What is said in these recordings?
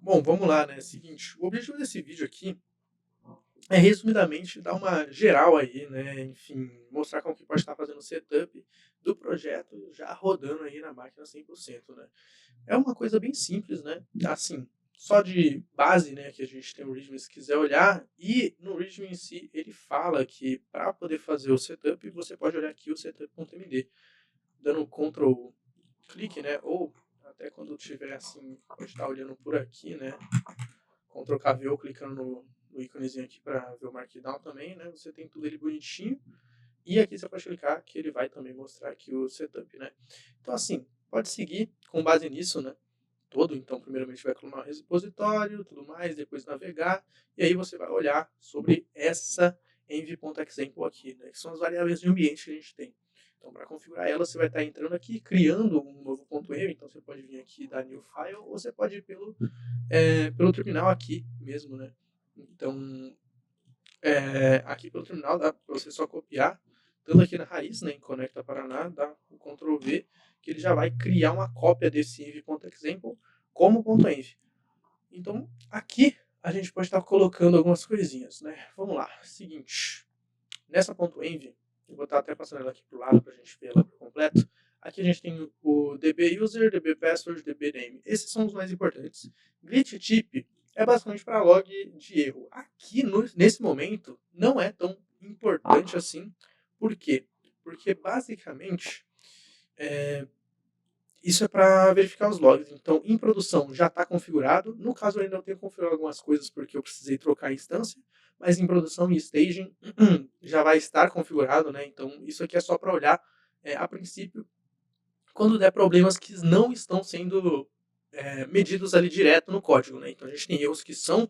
Bom, vamos lá, né? Seguinte, o objetivo desse vídeo aqui é resumidamente dar uma geral aí, né? Enfim, mostrar como que pode estar fazendo o setup do projeto já rodando aí na máquina 100%, né? É uma coisa bem simples, né? Assim, só de base, né, que a gente tem o README se quiser olhar, e no README em si ele fala que para poder fazer o setup, você pode olhar aqui o setup.md, dando Ctrl clique, né, ou até quando tiver assim, pode estar olhando por aqui, né, Ctrl KV ou clicando no íconezinho aqui para ver o Markdown também, né, você tem tudo ele bonitinho, e aqui você pode clicar que ele vai também mostrar aqui o setup, né. Então assim, pode seguir com base nisso, né, todo. Então, primeiramente vai clonar o repositório, tudo mais, depois navegar, e aí você vai olhar sobre essa env.example aqui, né, que são as variáveis de ambiente que a gente tem. Então, para configurar ela, você vai estar entrando aqui, criando um novo .env, então você pode vir aqui e dar new file, ou você pode ir pelo terminal aqui mesmo, né. Então, aqui pelo terminal dá para você só copiar, tanto aqui na raiz, né, em Conecta Paraná, dá o Ctrl V, que ele já vai criar uma cópia desse env.example como .env. Então, aqui a gente pode estar colocando algumas coisinhas, né? Vamos lá, seguinte, nessa .env, eu vou estar até passando ela aqui para o lado para a gente ver ela por completo. Aqui a gente tem o dbuser, dbpassword, dbname. Esses são os mais importantes. Glitch tip é basicamente para log de erro. Aqui, nesse momento, não é tão importante assim. Por quê? Porque, basicamente, é, isso é para verificar os logs. Então, em produção já está configurado. No caso, eu ainda não tenho configurado algumas coisas porque eu precisei trocar a instância. Mas em produção e staging já vai estar configurado, né? Então, isso aqui é só para olhar a princípio quando der problemas que não estão sendo medidos ali direto no código, né? Então a gente tem erros que são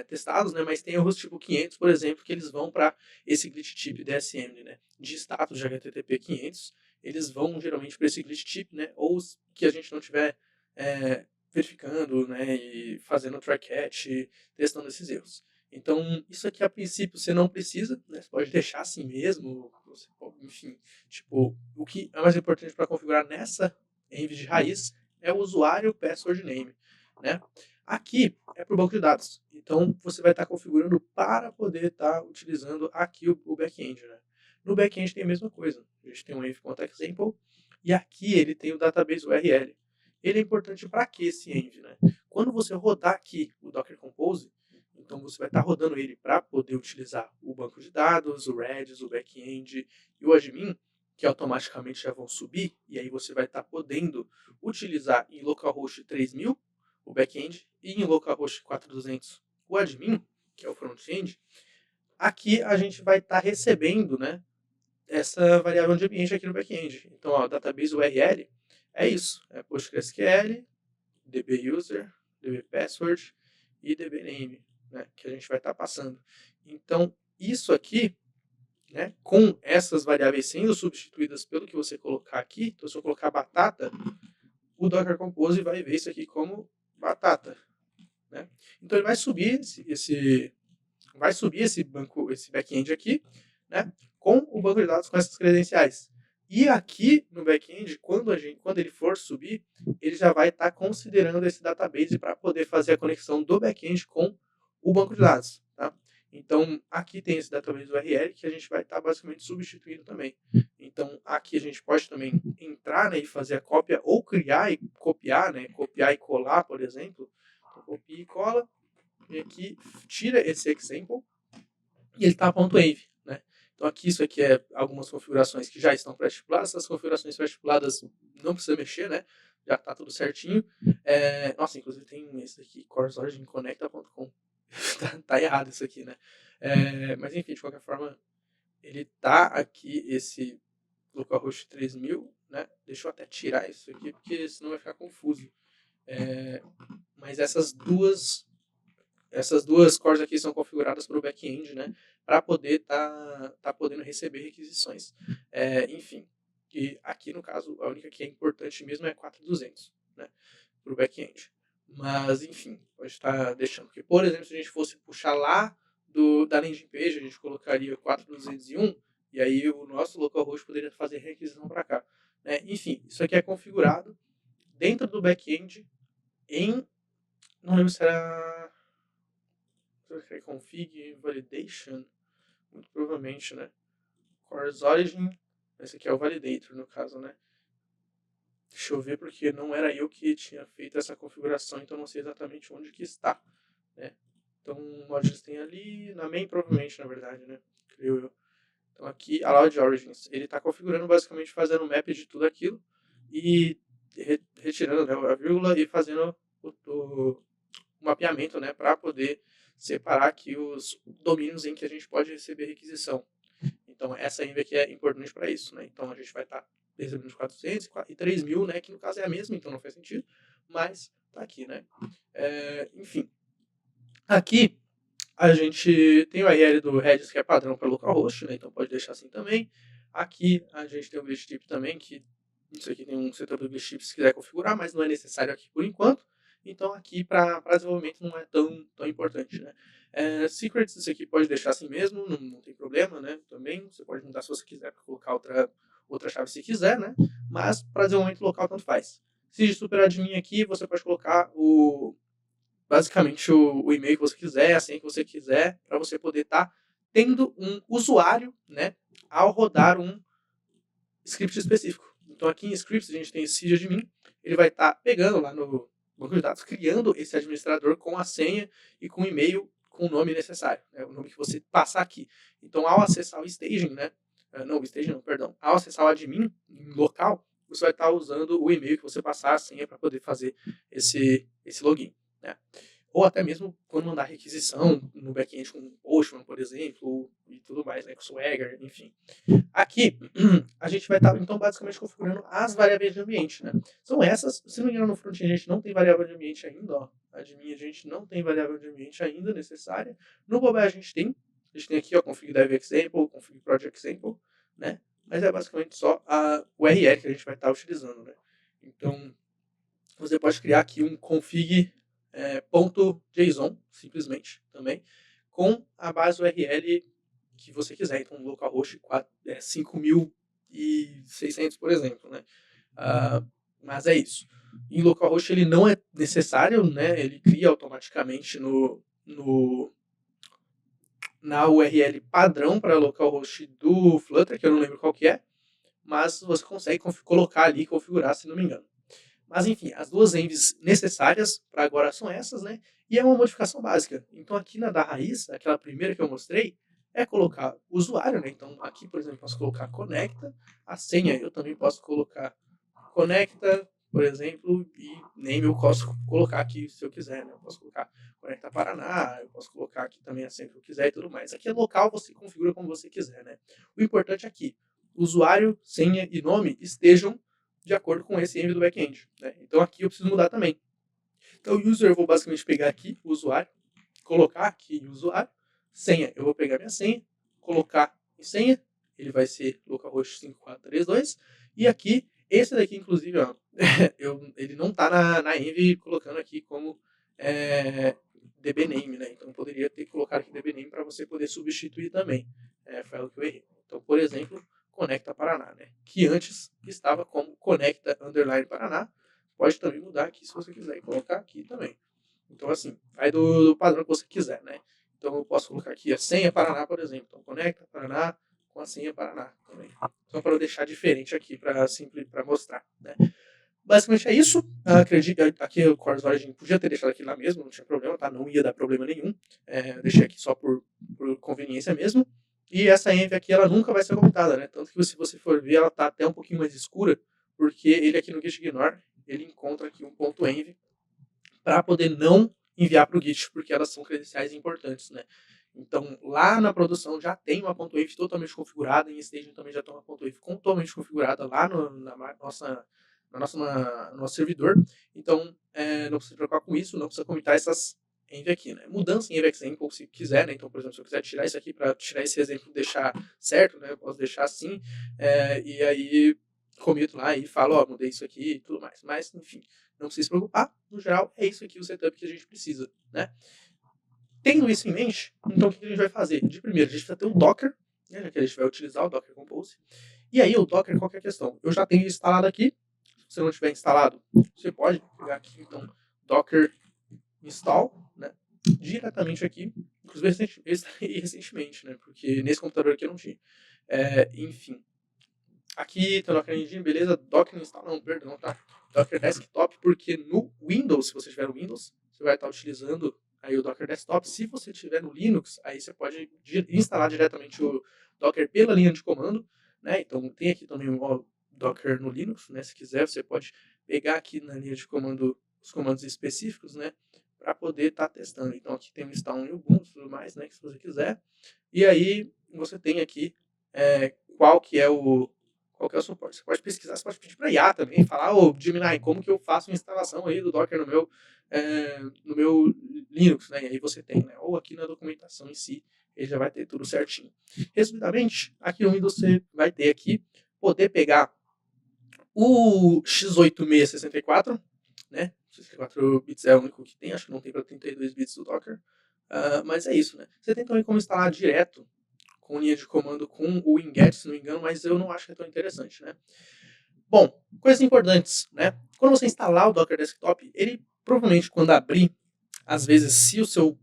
testados, né? Mas tem erros tipo 500, por exemplo, que eles vão para esse glitch tip DSM, né? De status de HTTP 500, eles vão geralmente para esse glitch tip, né? Ou os que a gente não tiver verificando, né? E fazendo try catch, testando esses erros. Então, isso aqui a princípio você não precisa, né? Você pode deixar assim mesmo, você pode, enfim, tipo, o que é mais importante para configurar nessa env de raiz é o usuário password name, né? Aqui é para o banco de dados. Então você vai estar configurando para poder estar utilizando aqui o back-end, né? No back-end tem a mesma coisa. A gente tem um env.example e aqui ele tem o database URL. Ele é importante para que esse env, né? Quando você rodar aqui o Docker Compose, então você vai estar rodando ele para poder utilizar o banco de dados, o Redis, o back-end e o admin, que automaticamente já vão subir, e aí você vai estar podendo utilizar em localhost 3000 o back-end e em localhost 4200 o admin, que é o front-end. Aqui a gente vai estar recebendo, né, essa variável de ambiente aqui no back-end. Então, ó, database URL é isso, é PostgreSQL, dbuser, dbpassword e dbname, né, que a gente vai estar passando. Então, isso aqui, né, com essas variáveis sendo substituídas pelo que você colocar aqui, então se eu colocar batata, o Docker Compose vai ver isso aqui como batata, né? Então ele vai subir esse banco, esse back-end aqui, né, com o banco de dados com essas credenciais. E aqui no back-end, quando ele for subir, ele já vai estar considerando esse database para poder fazer a conexão do back-end com o banco de dados, tá? Então, aqui tem esse database URL que a gente vai estar basicamente substituindo também. Então, aqui a gente pode também entrar, né, e fazer a cópia ou criar e copiar, né, copiar e colar, por exemplo. Então, copia e cola, e aqui tira esse example e ele está .env, né? Então aqui isso aqui é algumas configurações que já estão pré-estipuladas. Essas configurações pré-estipuladas não precisa mexer, né? Já está tudo certinho. Nossa, inclusive tem esse aqui, courseoriginconnecta.com. tá errado isso aqui, né? Mas enfim, de qualquer forma, ele tá aqui, esse localhost 3000, né? Deixa eu até tirar isso aqui, porque senão vai ficar confuso. Mas essas duas cores aqui são configuradas para o back-end, né? Para poder tá podendo receber requisições. Enfim, e aqui no caso, a única que é importante mesmo é 4200, né? Para o back-end. Mas, enfim, pode estar deixando. Porque, por exemplo, se a gente fosse puxar lá da landing page, a gente colocaria 4201 e aí o nosso localhost poderia fazer requisição para cá. Né? Enfim, isso aqui é configurado dentro do back-end em Não lembro se era config validation, muito provavelmente, né? Cores origin, esse aqui é o validator no caso, né? Deixa eu ver porque não era eu que tinha feito essa configuração, então não sei exatamente onde que está, né? Então, modules tem ali, na main provavelmente, na verdade, né? Creio eu. Então aqui, allowed origins, ele está configurando basicamente fazendo o map de tudo aquilo e retirando, né, a vírgula e fazendo o mapeamento, né, para poder separar aqui os domínios em que a gente pode receber requisição. Então essa env aqui é importante para isso, né? Então a gente vai estar recebendo os 400 e 3.000, né, que no caso é a mesma, então não faz sentido, mas tá aqui, né? Enfim, aqui a gente tem o URL do Redis que é padrão para localhost, né? Então pode deixar assim também. Aqui a gente tem o glitchtip também, que isso aqui tem um setup do glitchtip se quiser configurar, mas não é necessário aqui por enquanto. Então aqui para desenvolvimento não é tão importante, né? Secrets, isso aqui pode deixar assim mesmo, não tem problema, né? Também você pode mudar se você quiser para colocar outra chave se quiser, né? Mas para desenvolvimento local tanto faz. Se de super admin aqui, você pode colocar basicamente o e-mail que você quiser, a senha que você quiser, para você poder estar tendo um usuário, né, ao rodar um script específico. Então aqui em scripts a gente tem esse sysadmin, ele vai estar pegando lá no banco de dados, criando esse administrador com a senha e com o e-mail com o nome necessário, né, o nome que você passar aqui. Então ao acessar o staging, né, perdão, ao acessar o admin local, você vai estar usando o e-mail que você passar, a senha, para poder fazer esse login, né? Ou até mesmo quando mandar requisição no back-end com Postman, por exemplo, e tudo mais, né, com Swagger, enfim. Aqui, a gente vai estar, então, basicamente configurando as variáveis de ambiente, né? São essas, se não me engano, no front-end a gente não tem variável de ambiente ainda, ó. Admin a gente não tem variável de ambiente ainda necessária. No mobile a gente tem aqui, ó, config dev example, config project example, né? Mas é basicamente só a URL que a gente vai estar utilizando, né? Então, você pode criar aqui um config .json, simplesmente, também, com a base URL que você quiser. Então, localhost 5.600, por exemplo, né? Mas é isso. Em localhost ele não é necessário, né? Ele cria automaticamente na URL padrão para localhost do Flutter, que eu não lembro qual que é, mas você consegue colocar ali e configurar, se não me engano. Mas enfim, as duas envs necessárias para agora são essas, né? E é uma modificação básica. Então aqui na da raiz, aquela primeira que eu mostrei, é colocar o usuário, né? Então aqui, por exemplo, eu posso colocar conecta, a senha eu também posso colocar conecta, por exemplo, e name eu posso colocar aqui se eu quiser, né? Eu posso colocar conecta Paraná, eu posso colocar aqui também a senha que eu quiser e tudo mais. Aqui é local, você configura como você quiser, né? O importante aqui, usuário, senha e nome estejam de acordo com esse env do back-end, né? Então aqui eu preciso mudar também. Então o user eu vou basicamente pegar aqui o usuário, colocar aqui o usuário, senha, eu vou pegar minha senha, colocar em senha, ele vai ser localhost 5432, e aqui, esse daqui inclusive, ó, ele não está na env colocando aqui como dbname, né? Então eu poderia ter colocado aqui dbname para você poder substituir também. Foi algo que eu errei. Então, por exemplo, Conecta Paraná, né? Que antes estava como Conecta _ Paraná. Pode também mudar aqui se você quiser e colocar aqui também. Então, assim, vai do padrão que você quiser, né? Então, eu posso colocar aqui a senha Paraná, por exemplo. Então, Conecta Paraná com a senha Paraná também. Só para eu deixar diferente aqui para mostrar, né? Basicamente é isso. Acredito aqui o Chorus Origin podia ter deixado aqui lá mesmo, não tinha problema, tá? Não ia dar problema nenhum. Deixei aqui só por conveniência mesmo. E essa env aqui, ela nunca vai ser comentada, né? Tanto que se você for ver, ela tá até um pouquinho mais escura, porque ele aqui no gitignore, ele encontra aqui um ponto .env para poder não enviar para o Git, porque elas são credenciais importantes, né? Então, lá na produção já tem uma .env totalmente configurada, em staging também já tem uma .env totalmente configurada lá no nosso servidor. Então, não precisa se preocupar com isso, não precisa comentar essas env aqui, né? Mudança em env example, se quiser, né? Então, por exemplo, se eu quiser tirar isso aqui para tirar esse exemplo e deixar certo, né? Eu posso deixar assim, e aí comito lá e falo, ó, mudei isso aqui e tudo mais. Mas, enfim, não precisa se preocupar. No geral, é isso aqui o setup que a gente precisa, né? Tendo isso em mente, então o que a gente vai fazer? De primeiro, a gente precisa ter um Docker, né, já que a gente vai utilizar o Docker Compose. E aí o Docker, qual que é a questão? Eu já tenho instalado aqui. Se você não tiver instalado, você pode pegar aqui, então, Docker install, né, diretamente aqui, inclusive recentemente, né, porque nesse computador aqui eu não tinha. Enfim, aqui tem o Docker Engine, beleza, Docker install, não, perdão, tá? Docker Desktop, porque no Windows, se você tiver no Windows, você vai estar utilizando aí o Docker Desktop. Se você tiver no Linux, aí você pode instalar diretamente o Docker pela linha de comando, né? Então tem aqui também o Docker no Linux, né? Se quiser, você pode pegar aqui na linha de comando os comandos específicos, né? Para poder estar testando. Então aqui tem o install em Ubuntu e tudo mais, né? Se você quiser. E aí você tem aqui qual que é o suporte. Você pode pesquisar, você pode pedir para IA também, falar, Gemini, como que eu faço a instalação aí do Docker no meu Linux, né? E aí você tem, né? Ou aqui na documentação em si, ele já vai ter tudo certinho. Resumidamente, aqui no Windows você vai ter aqui, poder pegar o x8664, né? 64 bits é o único que tem, acho que não tem para 32 bits do Docker. Mas é isso, né? Você tem também como instalar direto com linha de comando com o winget, se não me engano, mas eu não acho que é tão interessante, né? Bom, coisas importantes, né? Quando você instalar o Docker Desktop, ele provavelmente quando abrir, às vezes se o seu...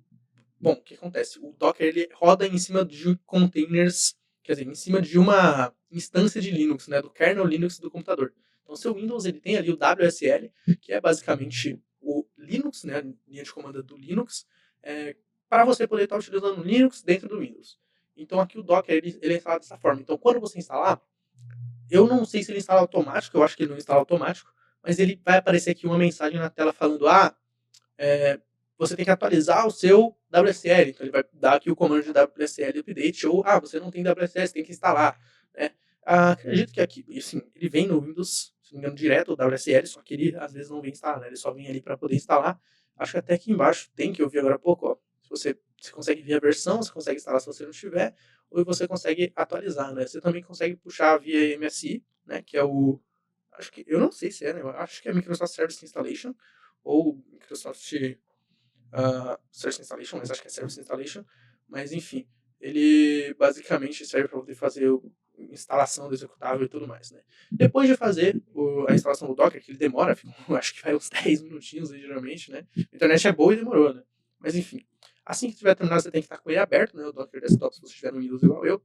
Bom, o que acontece? O Docker ele roda em cima de containers, quer dizer, em cima de uma instância de Linux, né? Do kernel Linux do computador. Então, o seu Windows ele tem ali o WSL, que é basicamente o Linux, né? A linha de comando do Linux, para você poder estar utilizando o Linux dentro do Windows. Então aqui o Docker ele é instalado dessa forma. Então quando você instalar, eu não sei se ele instala automático, eu acho que ele não instala automático, mas ele vai aparecer aqui uma mensagem na tela falando, você tem que atualizar o seu WSL. Então ele vai dar aqui o comando de WSL update, ou você não tem WSL, você tem que instalar, né? Acredito que aqui, assim, ele vem no Windows, se não me engano, direto o WSL, só que ele às vezes não vem instalar, né? Ele só vem ali para poder instalar. Acho que até aqui embaixo tem, que eu vi agora há pouco, ó. Você consegue ver a versão, você consegue instalar se você não tiver, ou você consegue atualizar, né? Você também consegue puxar via MSI, né? Que é o... Acho que... Eu não sei se é, né? Eu acho que é Microsoft Service Installation, ou Microsoft Service Installation, mas acho que é Service Installation. Mas, enfim, ele basicamente serve para poder fazer a instalação do executável e tudo mais, né? Depois de fazer a instalação do Docker, que ele demora, acho que vai uns 10 minutinhos, geralmente, né? A internet é boa e demorou, né? Mas, enfim, assim que tiver terminado, você tem que estar com ele aberto, né? O Docker Desktop, se você tiver no Windows igual eu.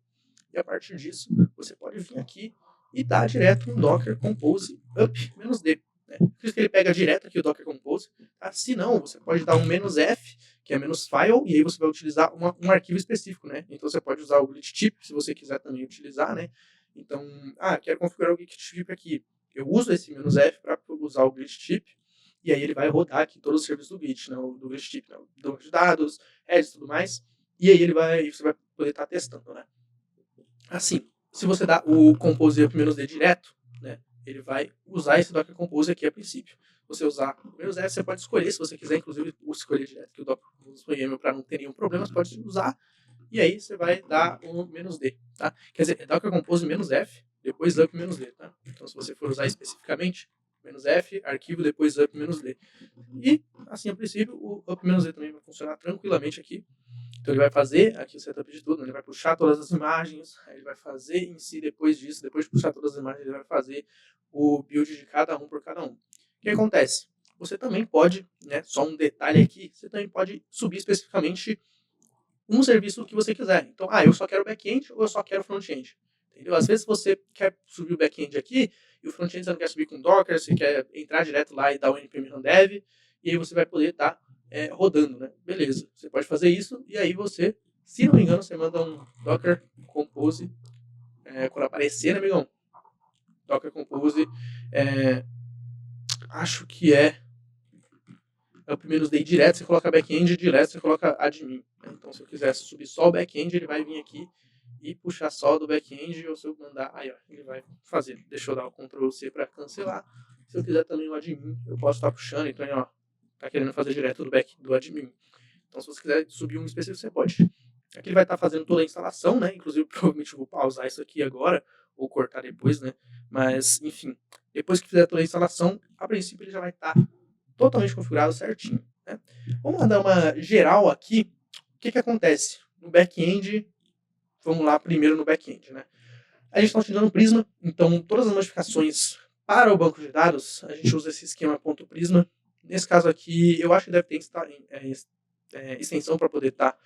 E a partir disso, você pode vir aqui e dar direto um Docker Compose up-d. Né? Por isso que ele pega direto aqui o Docker Compose. Tá? Se não, você pode dar um "-f", que é "-file", e aí você vai utilizar um arquivo específico, né? Então você pode usar o glitchtip, se você quiser também utilizar, né? Então, quero configurar o glitchtip aqui. Eu uso esse "-f" para usar o glitchtip, e aí ele vai rodar aqui todos os serviços do Git, né? Do glitchtip, né? Do banco de dados, Redis e tudo mais. E aí você vai poder estar testando, né? Assim, se você dá o Compose up-d direto, né? Ele vai usar esse Docker Compose aqui a princípio. Se você usar o "-f", você pode escolher, se você quiser, inclusive, escolher direto que o Docker Compose foi YAML para não ter nenhum problema, você pode usar, e aí você vai dar o "-d", tá? Quer dizer, Docker Compose "-f", depois up-d, tá? Então, se você for usar especificamente, "-f", arquivo, depois up-d. E, assim, a princípio, o up-d também vai funcionar tranquilamente aqui. Então ele vai fazer aqui o setup de tudo, ele vai puxar todas as imagens, aí ele vai fazer em si depois disso, depois de puxar todas as imagens, ele vai fazer o build de cada um por cada um. O que acontece? Você também pode, né, só um detalhe aqui, você também pode subir especificamente um serviço que você quiser. Então, eu só quero back-end ou eu só quero front-end. Entendeu? Às vezes você quer subir o back-end aqui e o front-end você não quer subir com Docker, você quer entrar direto lá e dar o npm run dev, e aí você vai poder estar rodando, né? Beleza, você pode fazer isso, e aí você, se não me engano, você manda um Docker Compose, quando aparecer, né, amigão? Docker Compose, acho que é o primeiro day direto, você coloca back-end, direto você coloca admin. Então, se eu quiser subir só o back-end, ele vai vir aqui e puxar só do back-end, ou se eu mandar, ele vai fazer. Deixa eu dar o Ctrl C para cancelar. Se eu quiser também o admin, eu posso estar puxando, então, tá querendo fazer direto do admin. Então, se você quiser subir um específico, você pode. Aqui ele vai estar fazendo toda a instalação, né? Inclusive, provavelmente eu vou pausar isso aqui agora, ou cortar depois, né? Mas, enfim, depois que fizer toda a instalação, a princípio ele já vai estar totalmente configurado certinho, né? Vamos mandar uma geral aqui. O que acontece? No back-end, vamos lá primeiro no back-end, né? A gente está utilizando o Prisma, então todas as modificações para o banco de dados, a gente usa esse esquema .prisma, Nesse caso aqui, eu acho que deve ter extensão para poder estar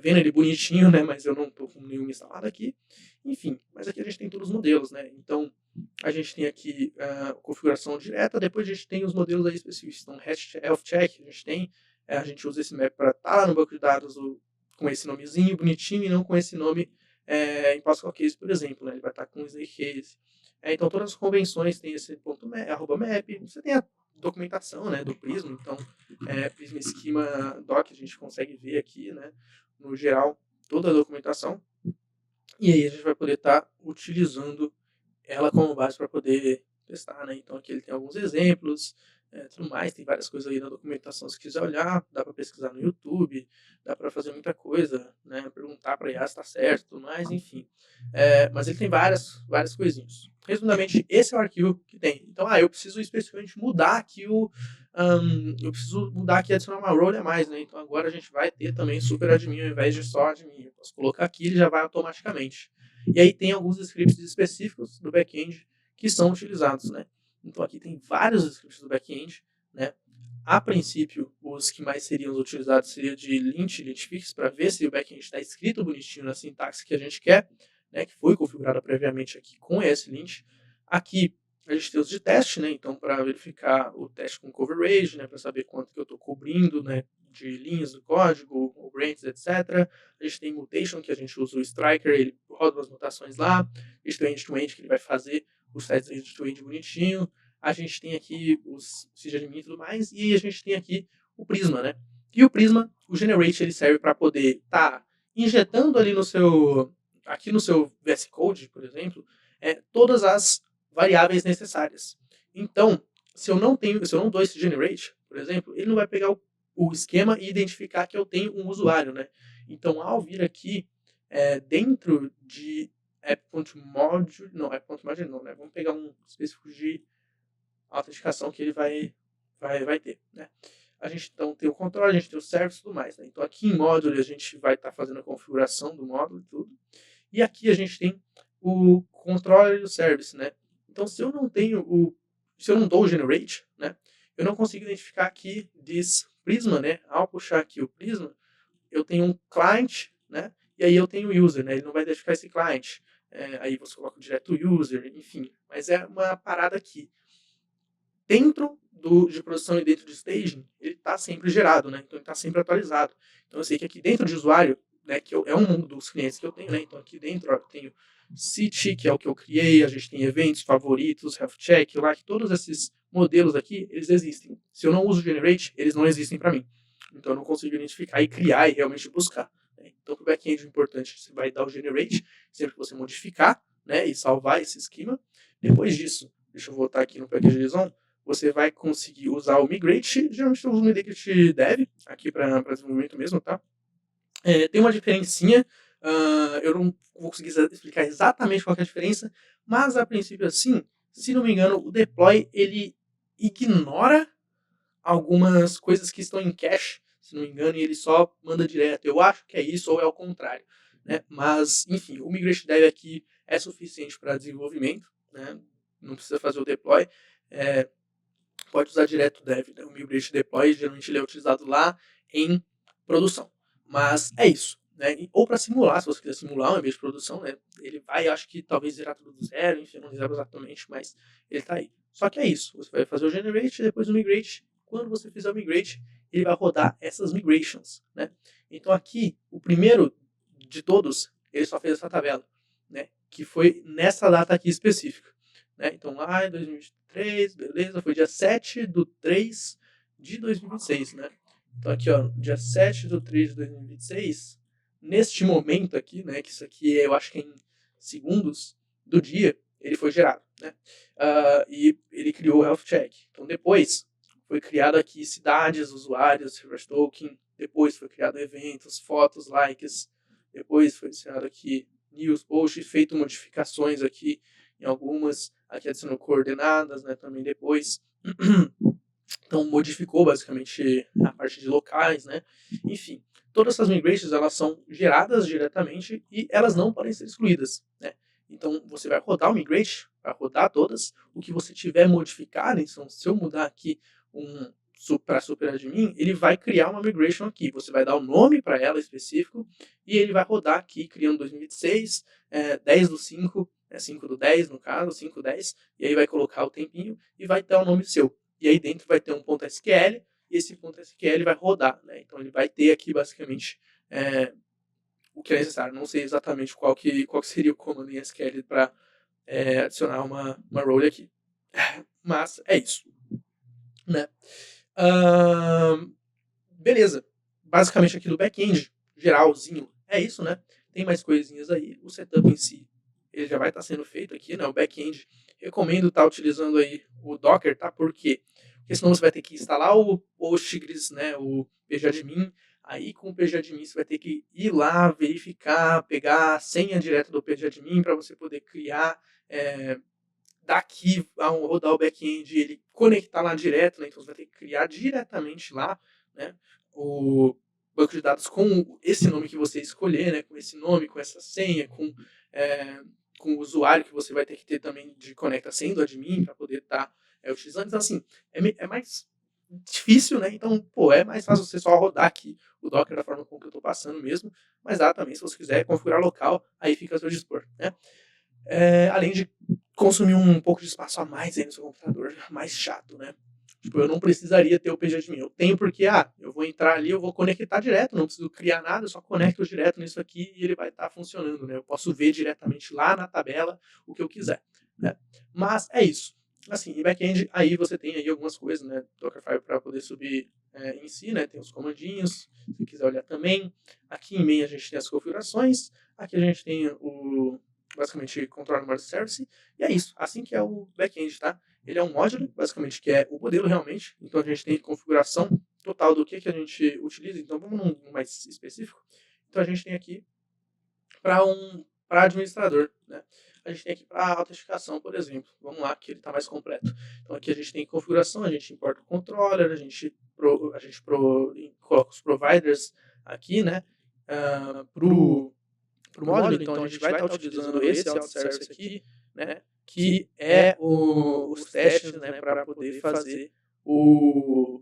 vendo ele bonitinho, né? Mas eu não estou com nenhum instalado aqui. Enfim, mas aqui a gente tem todos os modelos, né? Então, a gente tem aqui a configuração direta, depois a gente tem os modelos aí específicos. Então, health check, a gente usa esse map para estar lá no banco de dados com esse nomezinho bonitinho e não com esse nome em Pascal Case, por exemplo, né? Ele vai estar com o Snake Case. Então, todas as convenções têm esse ponto @map. Você tem a documentação, né, do Prisma, então Prisma Schema Doc a gente consegue ver aqui, né, no geral, toda a documentação, e aí a gente vai poder estar utilizando ela como base para poder testar, né? Então aqui ele tem alguns exemplos, tudo mais, tem várias coisas aí na documentação se quiser olhar, dá para pesquisar no YouTube, dá para fazer muita coisa, né? Perguntar para a IA se está certo, tudo mais, enfim. Mas ele tem várias coisinhas. Resumidamente, esse é o arquivo que tem. Então, eu preciso especificamente mudar aqui eu preciso mudar aqui e adicionar uma role a mais, né? Então agora a gente vai ter também super admin ao invés de só admin. Eu posso colocar aqui e ele já vai automaticamente. E aí tem alguns scripts específicos do back-end que são utilizados, né? Então aqui tem vários scripts do back-end, né? A princípio, os que mais seriam utilizados seria de lint fix, para ver se o back-end está escrito bonitinho na sintaxe que a gente quer, né? Que foi configurada previamente aqui com esse lint. Aqui a gente tem os de teste, né? Então para verificar o teste com coverage, né? Para saber quanto que eu estou cobrindo, né? De linhas do código, o branches, etc. A gente tem mutation, que a gente usa o striker, ele roda as mutações lá. A gente tem o end-to-end, que ele vai fazer os testes end-to-end bonitinho. A gente tem aqui os sysadmin e tudo mais. E a gente tem aqui o Prisma, né? E o Prisma, o generate, ele serve para poder estar injetando ali aqui no seu VS Code, por exemplo, todas as variáveis necessárias. Então, se eu não dou esse generate, por exemplo, ele não vai pegar o esquema e identificar que eu tenho um usuário, né? Então, ao vir aqui dentro de app.module, não, né? Vamos pegar um específico de autenticação que ele vai ter, né? A gente então tem o controle, a gente tem o service e tudo mais, né? Então aqui em módulo a gente vai estar fazendo a configuração do módulo e tudo. E aqui a gente tem o controller e o service, né? Então se eu não dou o generate, né? Eu não consigo identificar aqui this Prisma, né? Ao puxar aqui o Prisma, eu tenho um client, né? E aí eu tenho o user, né? Ele não vai identificar esse client. Aí você coloca direto o user, enfim. Mas é uma parada aqui. Dentro de produção e dentro de staging, ele está sempre gerado, né? Então ele está sempre atualizado. Então eu sei que aqui dentro de usuário, né, que é um dos clientes que eu tenho, né? Então aqui dentro eu tenho City, que é o que eu criei, a gente tem eventos, favoritos, health check, lá, que todos esses modelos aqui, eles existem. Se eu não uso o generate, eles não existem para mim. Então eu não consigo identificar e criar e realmente buscar. Né? Então para o back-end é importante, você vai dar o generate sempre que você modificar, né, e salvar esse esquema. Depois disso, deixa eu voltar aqui no package.json, você vai conseguir usar o migrate, geralmente eu uso o migrate dev, aqui para desenvolvimento mesmo, tá? Tem uma diferencinha, eu não vou conseguir explicar exatamente qual é a diferença, mas a princípio assim, se não me engano, o deploy ele ignora algumas coisas que estão em cache, se não me engano, e ele só manda direto. Eu acho que é isso ou é o contrário, né? Mas, enfim, o migrate dev aqui é suficiente para desenvolvimento, né? Não precisa fazer o deploy. Pode usar direto o dev, né? O migrate deploy, geralmente ele é utilizado lá em produção. Mas é isso, né? Ou para simular, se você quiser simular um ambiente de produção, né? Ele vai, acho que talvez zerar tudo do zero, enfim, não lembro exatamente, mas ele está aí. Só que é isso, você vai fazer o generate, depois o migrate. Quando você fizer o migrate, ele vai rodar essas migrations, né? Então aqui, o primeiro de todos, ele só fez essa tabela, né? Que foi nessa data aqui específica. Né? Então lá em 2023, beleza, foi dia 7 de 3 de 2026, né? Então aqui, ó, dia 7 de 3 de 2026, neste momento aqui, né, que isso aqui eu acho que é em segundos do dia, ele foi gerado, né? E ele criou o health check. Então depois foi criado aqui cidades, usuários, refresh token, depois foi criado eventos, fotos, likes, depois foi adicionado aqui news, post, feito modificações aqui em algumas, aqui adicionou coordenadas, né, também depois. Então modificou basicamente a parte de locais, né? Enfim, todas essas migrations elas são geradas diretamente e elas não podem ser excluídas, né? Então você vai rodar o migrate, vai rodar todas, o que você tiver modificado, então se eu mudar aqui para super admin, ele vai criar uma migration aqui. Você vai dar o nome para ela específico e ele vai rodar aqui, criando 2026, 10 do 5, 5 do 10 no caso, 5 10, e aí vai colocar o tempinho e vai ter o nome seu. E aí dentro vai ter um ponto .sql e esse ponto .sql vai rodar, né? Então ele vai ter aqui basicamente o que é necessário. Não sei exatamente qual que seria o comando em SQL para adicionar uma role aqui. Mas é isso, né? Beleza. Basicamente aqui do back-end, geralzinho, é isso, né? Tem mais coisinhas aí. O setup em si, ele já vai estar sendo feito aqui, né? O back-end, recomendo estar utilizando aí o Docker, tá? Por quê? Porque senão você vai ter que instalar o Postgres, né? O pgadmin. Aí com o pgadmin você vai ter que ir lá, verificar, pegar a senha direta do pgadmin para você poder criar daqui ao rodar o back-end, ele conectar lá direto, né? Então você vai ter que criar diretamente lá, né? O banco de dados com esse nome que você escolher, né? Com esse nome, com essa senha, com o usuário que você vai ter que ter também de conecta sendo admin para poder estar utilizando. Então, assim, é mais difícil, né? Então, é mais fácil você só rodar aqui o Docker da forma como que eu estou passando mesmo, mas dá também, se você quiser configurar local, aí fica a seu dispor, né? Além de consumir um pouco de espaço a mais aí no seu computador, mais chato, né? Tipo, eu não precisaria ter o pgadmin. Eu tenho porque, eu vou entrar ali, eu vou conectar direto, não preciso criar nada, eu só conecto direto nisso aqui e ele vai estar funcionando, né? Eu posso ver diretamente lá na tabela o que eu quiser, né? Mas é isso. Assim, em back-end, aí você tem aí algumas coisas, né? Dockerfile para poder subir em si, né? Tem os comandinhos, se quiser olhar também. Aqui em main a gente tem as configurações. Aqui a gente tem basicamente control number service, e é isso, assim que é o back-end, tá? Ele é um módulo, basicamente, que é o modelo realmente, então a gente tem configuração total do que a gente utiliza, então vamos num mais específico. Então a gente tem aqui para administrador, né? A gente tem aqui para autenticação, por exemplo. Vamos lá, que ele está mais completo. Então aqui a gente tem configuração, a gente importa o controller, a gente coloca os providers aqui, né? Pro módulo, então a gente vai estar utilizando esse auto-service aqui, né, que é os testes, né, para poder fazer os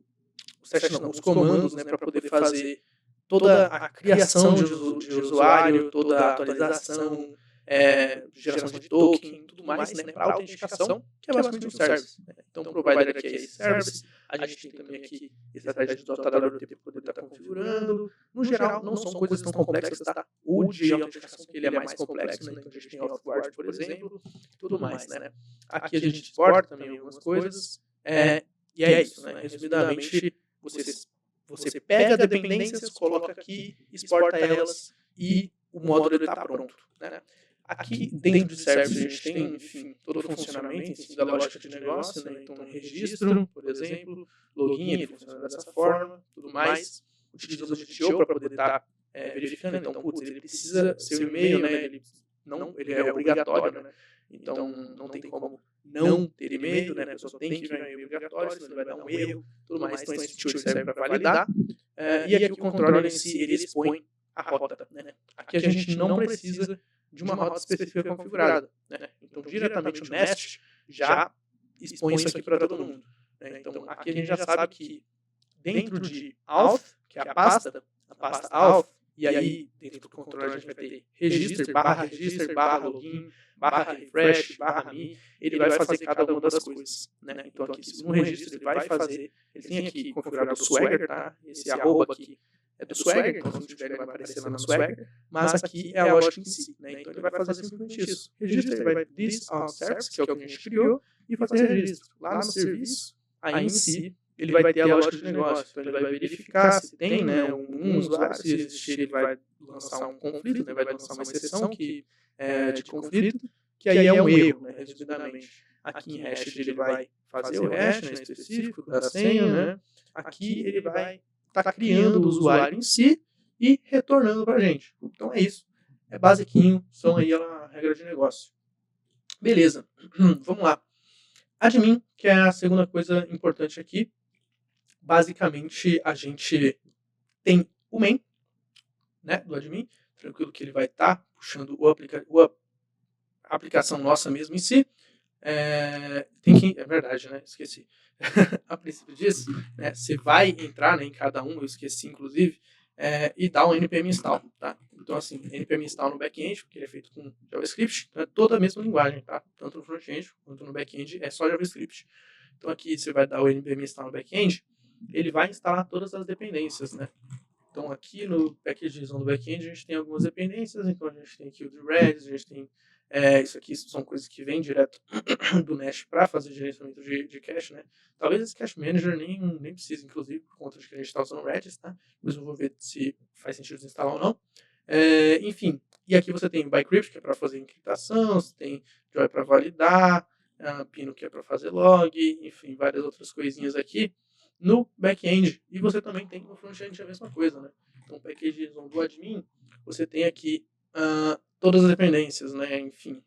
comandos, né, para poder fazer toda a criação de usuário, toda a atualização, geração de token, tudo mais, né, para autenticação, que é basicamente um service. Né? Então, o provider aqui é esse service, a gente tem também aqui estratégias do AWT para poder estar configurando. No geral, não são coisas tão complexas, tá? O de autenticação, que ele é mais complexo, né? Então, a gente tem AuthGuard, por exemplo, tudo mais, né? Aqui a gente exporta também algumas coisas, e é isso, né? Resumidamente, você pega dependências, coloca aqui, exporta elas e o módulo está pronto, né? Aqui dentro de service a gente tem, enfim, todo o funcionamento em cima da lógica de negócio, né? Então, registro, por exemplo, login, ele funciona dessa forma, tudo mais. Utiliza o GTO para poder estar verificando. Então, ele precisa ser o e-mail, né? Ele é obrigatório, né? Então, não tem como não ter e-mail, né? A pessoa tem que ver um e-mail obrigatório, senão ele vai dar um erro, tudo mais. Então, esse GTO serve para validar. E aqui o controller em si, ele expõe a rota, né? Aqui a gente não precisa de uma rota específica configurada, né? Então, diretamente o Nest já expõe isso aqui para todo mundo, né? Então, aqui a gente já sabe que dentro de auth, que é a pasta auth, e aí dentro do controller a gente vai ter register, barra login, barra refresh, barra me, ele vai fazer cada uma das coisas, né? Então, aqui no registro ele vai fazer, ele tem aqui configurado o Swagger, tá? Esse arroba aqui é do Swagger, então se não tiver ele vai aparecer lá no Swagger, mas aqui é a lógica em si, né? Então ele vai fazer simplesmente isso. Registro, ele vai this service, que é o que a gente criou, e fazer registro. Lá no serviço, aí em si, ele vai ter a lógica de negócio, então ele vai verificar se tem, né, um usuário, se existir, ele vai lançar um conflito, né, vai lançar uma exceção de conflito, que aí é um erro, né, resumidamente. Aqui em hash ele vai fazer o hash, né, específico da senha, né, aqui ele vai estar criando o usuário em si e retornando para a gente. Então é isso. É basiquinho, são aí a regra de negócio. Beleza, vamos lá. Admin, que é a segunda coisa importante aqui. Basicamente, a gente tem o main, né, do admin, tranquilo que ele vai estar puxando a aplicação nossa mesmo em si. É verdade, né? Esqueci. A princípio disso, né, você vai entrar, né, em cada um, eu esqueci inclusive, e dar um npm install, tá? Então, assim, npm install no back-end, porque ele é feito com JavaScript, então é toda a mesma linguagem, tá? Tanto no front-end quanto no back-end é só JavaScript. Então, aqui você vai dar o npm install no back-end, ele vai instalar todas as dependências, né? Então, aqui no packagezão do back-end, a gente tem algumas dependências. Então, a gente tem aqui o do Redis, a gente tem isso aqui são coisas que vêm direto do Nest para fazer gerenciamento de cache, né? Talvez esse Cache Manager nem precise, inclusive, por conta de que a gente está usando o Redis, tá? Mas eu vou ver se faz sentido instalar ou não. Enfim, e aqui você tem o Bcrypt, que é para fazer encriptação, você tem Joy para validar, Pino, que é para fazer log, enfim, várias outras coisinhas aqui no back-end. E você também tem no front-end a mesma coisa, né? Então, package do admin, você tem aqui todas as dependências, né? Enfim.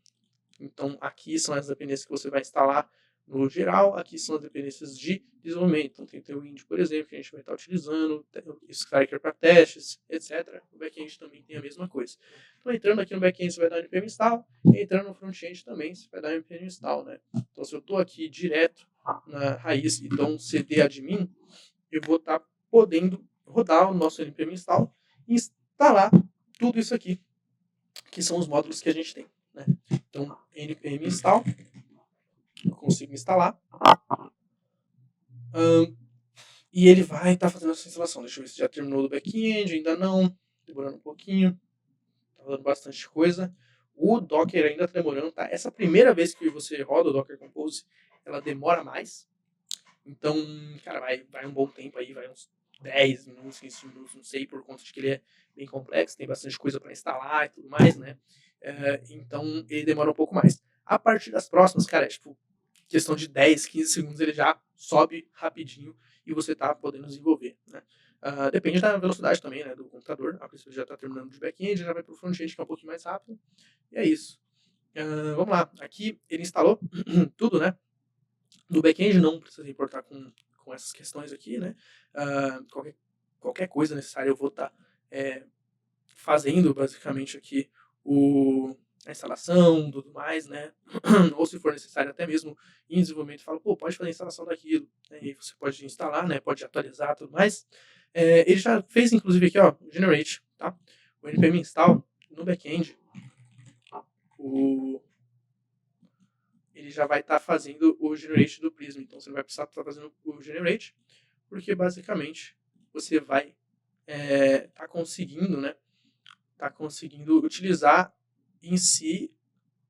Então, aqui são as dependências que você vai instalar no geral. Aqui são as dependências de desenvolvimento. Então, tem o Tailwind, por exemplo, que a gente vai estar utilizando, o Striker para testes, etc. O back-end também tem a mesma coisa. Então, entrando aqui no back-end, você vai dar um npm install. E entrando no front-end também, você vai dar um npm install, né? Então, se eu estou aqui direto na raiz e dou um cd admin, eu vou estar podendo rodar o nosso npm install e instalar tudo isso aqui, que são os módulos que a gente tem, né? Então, npm install, eu consigo instalar, e ele vai estar fazendo essa instalação. Deixa eu ver se já terminou do back-end, ainda não, demorando um pouquinho, tá dando bastante coisa. O Docker ainda está demorando, tá? Essa primeira vez que você roda o Docker Compose, ela demora mais. Então, cara, vai um bom tempo aí, vai uns 10 minutos, 15 minutos, não sei, por conta de que ele é bem complexo, tem bastante coisa para instalar e tudo mais, né? Então, ele demora um pouco mais. A partir das próximas, cara, tipo, questão de 10, 15 segundos, ele já sobe rapidinho e você tá podendo desenvolver, né? Depende da velocidade também, né, do computador. A pessoa já está terminando de back-end, já vai para o front-end, que é um pouquinho mais rápido. E é isso. Vamos lá. Aqui ele instalou tudo, né? No back-end não precisa se importar com essas questões aqui, né? Qualquer coisa necessária eu vou estar fazendo basicamente aqui a instalação, tudo mais, né? Ou se for necessário até mesmo em desenvolvimento, falo, pô, pode fazer a instalação daquilo, né? E você pode instalar, né? Pode atualizar, tudo mais. Ele já fez inclusive aqui, ó, generate, tá? O npm install no back-end, ele já vai estar fazendo o generate do Prism. Então, você não vai precisar estar fazendo o generate, porque basicamente você vai estar conseguindo, né? Tá conseguindo utilizar em si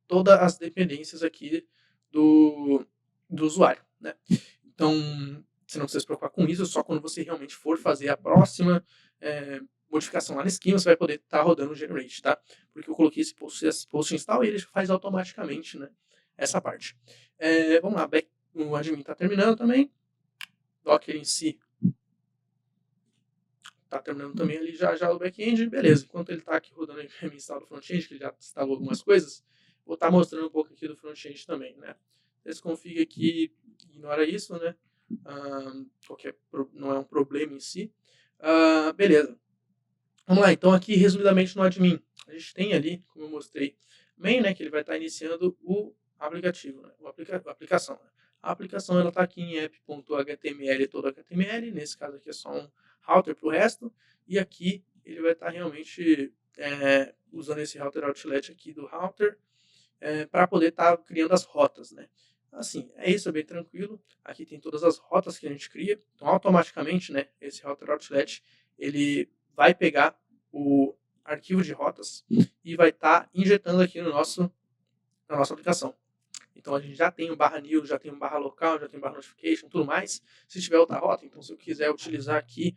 todas as dependências aqui do usuário, né? Então, você não precisa se preocupar com isso, só quando você realmente for fazer a próxima modificação lá no esquema, você vai poder estar rodando o generate, tá? Porque eu coloquei esse post install e ele faz automaticamente, né? Essa parte. Vamos lá, o admin está terminando também. Docker em si está terminando também ali já o back-end, beleza. Enquanto ele está aqui rodando o npm install do front-end, que ele já instalou algumas coisas, vou estar mostrando um pouco aqui do front-end também, né? Esse config aqui ignora isso, né? Não é um problema em si. Beleza. Vamos lá, então aqui resumidamente no admin, a gente tem ali, como eu mostrei, main, né, que ele vai estar iniciando o aplicativo, né, a aplicação. Né? A aplicação ela está aqui em app.html, todo HTML, nesse caso aqui é só um router para o resto, e aqui ele vai estar realmente usando esse router outlet aqui do router para poder estar criando as rotas, né. Assim, isso, é bem tranquilo. Aqui tem todas as rotas que a gente cria, então automaticamente, né, esse router outlet, ele vai pegar o arquivo de rotas e vai estar injetando aqui na nossa aplicação. Então a gente já tem um /new, já tem um /local, já tem um /notification, tudo mais. Se tiver outra rota, então se eu quiser utilizar aqui,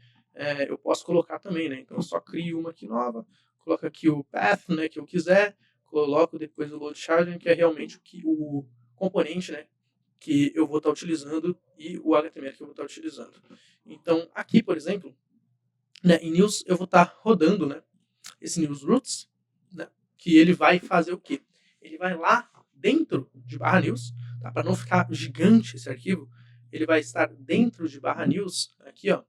eu posso colocar também, né? Então eu só crio uma aqui nova, coloco aqui o path, né, que eu quiser, coloco depois o load charging, que é realmente o componente, né, que eu vou estar utilizando e o HTML que eu vou estar utilizando. Então aqui, por exemplo, né, em news eu vou estar rodando, né, esse news roots, né, que ele vai fazer o quê? Ele vai lá dentro de /news, tá? Para não ficar gigante esse arquivo, ele vai estar dentro de /news, aqui, ó.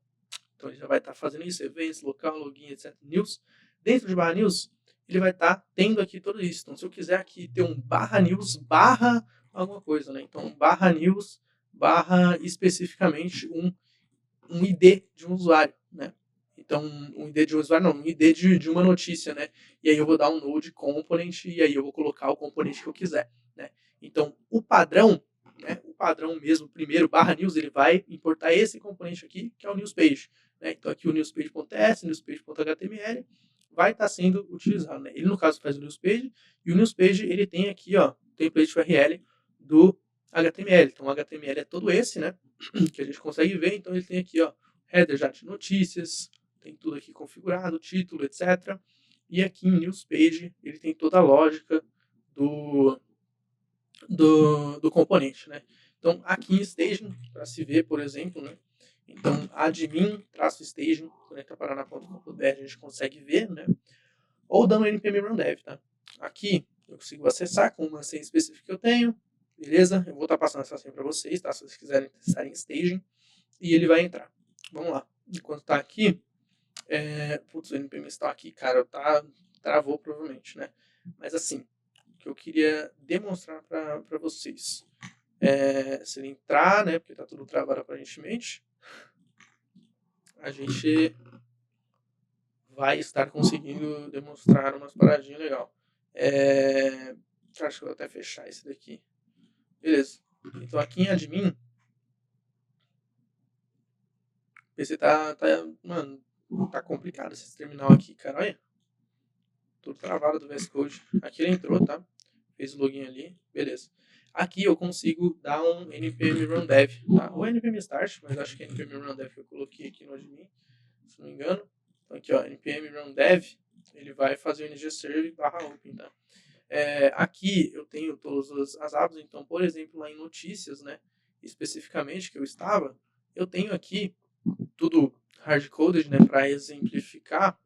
Então ele já vai estar fazendo isso, events, local, login, etc. News. Dentro de /news, ele vai estar tendo aqui tudo isso. Então se eu quiser aqui ter um /news alguma coisa, né? Então, barra news, barra especificamente um ID de um usuário, né? Então, um ID de um usuário não, um ID de uma notícia, né? E aí eu vou dar um node component e aí eu vou colocar o componente que eu quiser, né? Então, o padrão, né? O padrão mesmo, primeiro, barra news, ele vai importar esse componente aqui, que é o newspage, né? Então, aqui o newspage.s, newspage.html, vai estar sendo utilizado, né? Ele, no caso, faz o newspage, e o newspage, ele tem aqui, ó, template URL do HTML. Então, o HTML é todo esse, né? Que a gente consegue ver. Então, ele tem aqui, ó, header já de notícias, tem tudo aqui configurado, título, etc. E aqui em newspage, ele tem toda a lógica do componente, né? Então, aqui em staging, para se ver, por exemplo, né? Então, admin-staging, conecta-paraná.com.br, a gente consegue ver, né? Ou dando npm run dev, tá? Aqui, eu consigo acessar com uma senha específica que eu tenho, beleza? Eu vou estar passando essa senha para vocês, tá? Se vocês quiserem testar em staging, e ele vai entrar. Vamos lá. Enquanto tá aqui, putz, o npm está aqui, cara, travou provavelmente, né? Mas assim, o que eu queria demonstrar para vocês se ele entrar, né? Porque tá tudo travado aparentemente, a gente vai estar conseguindo demonstrar umas paradinhas legal. Acho que eu vou até fechar esse daqui. Beleza. Então aqui em admin, o PC mano, tá complicado esse terminal aqui, cara. Olha. Tudo travado do VS Code. Aqui ele entrou, tá? Fez o login ali, beleza. Aqui eu consigo dar um npm run dev, tá? Ou npm start, mas acho que é npm run dev que eu coloquei aqui no admin, se não me engano. Então aqui, ó, npm run dev, ele vai fazer o ngserve /open, tá? Aqui eu tenho todas as abas, então, por exemplo, lá em notícias, né, especificamente que eu estava, eu tenho aqui tudo hard-coded, né, para exemplificar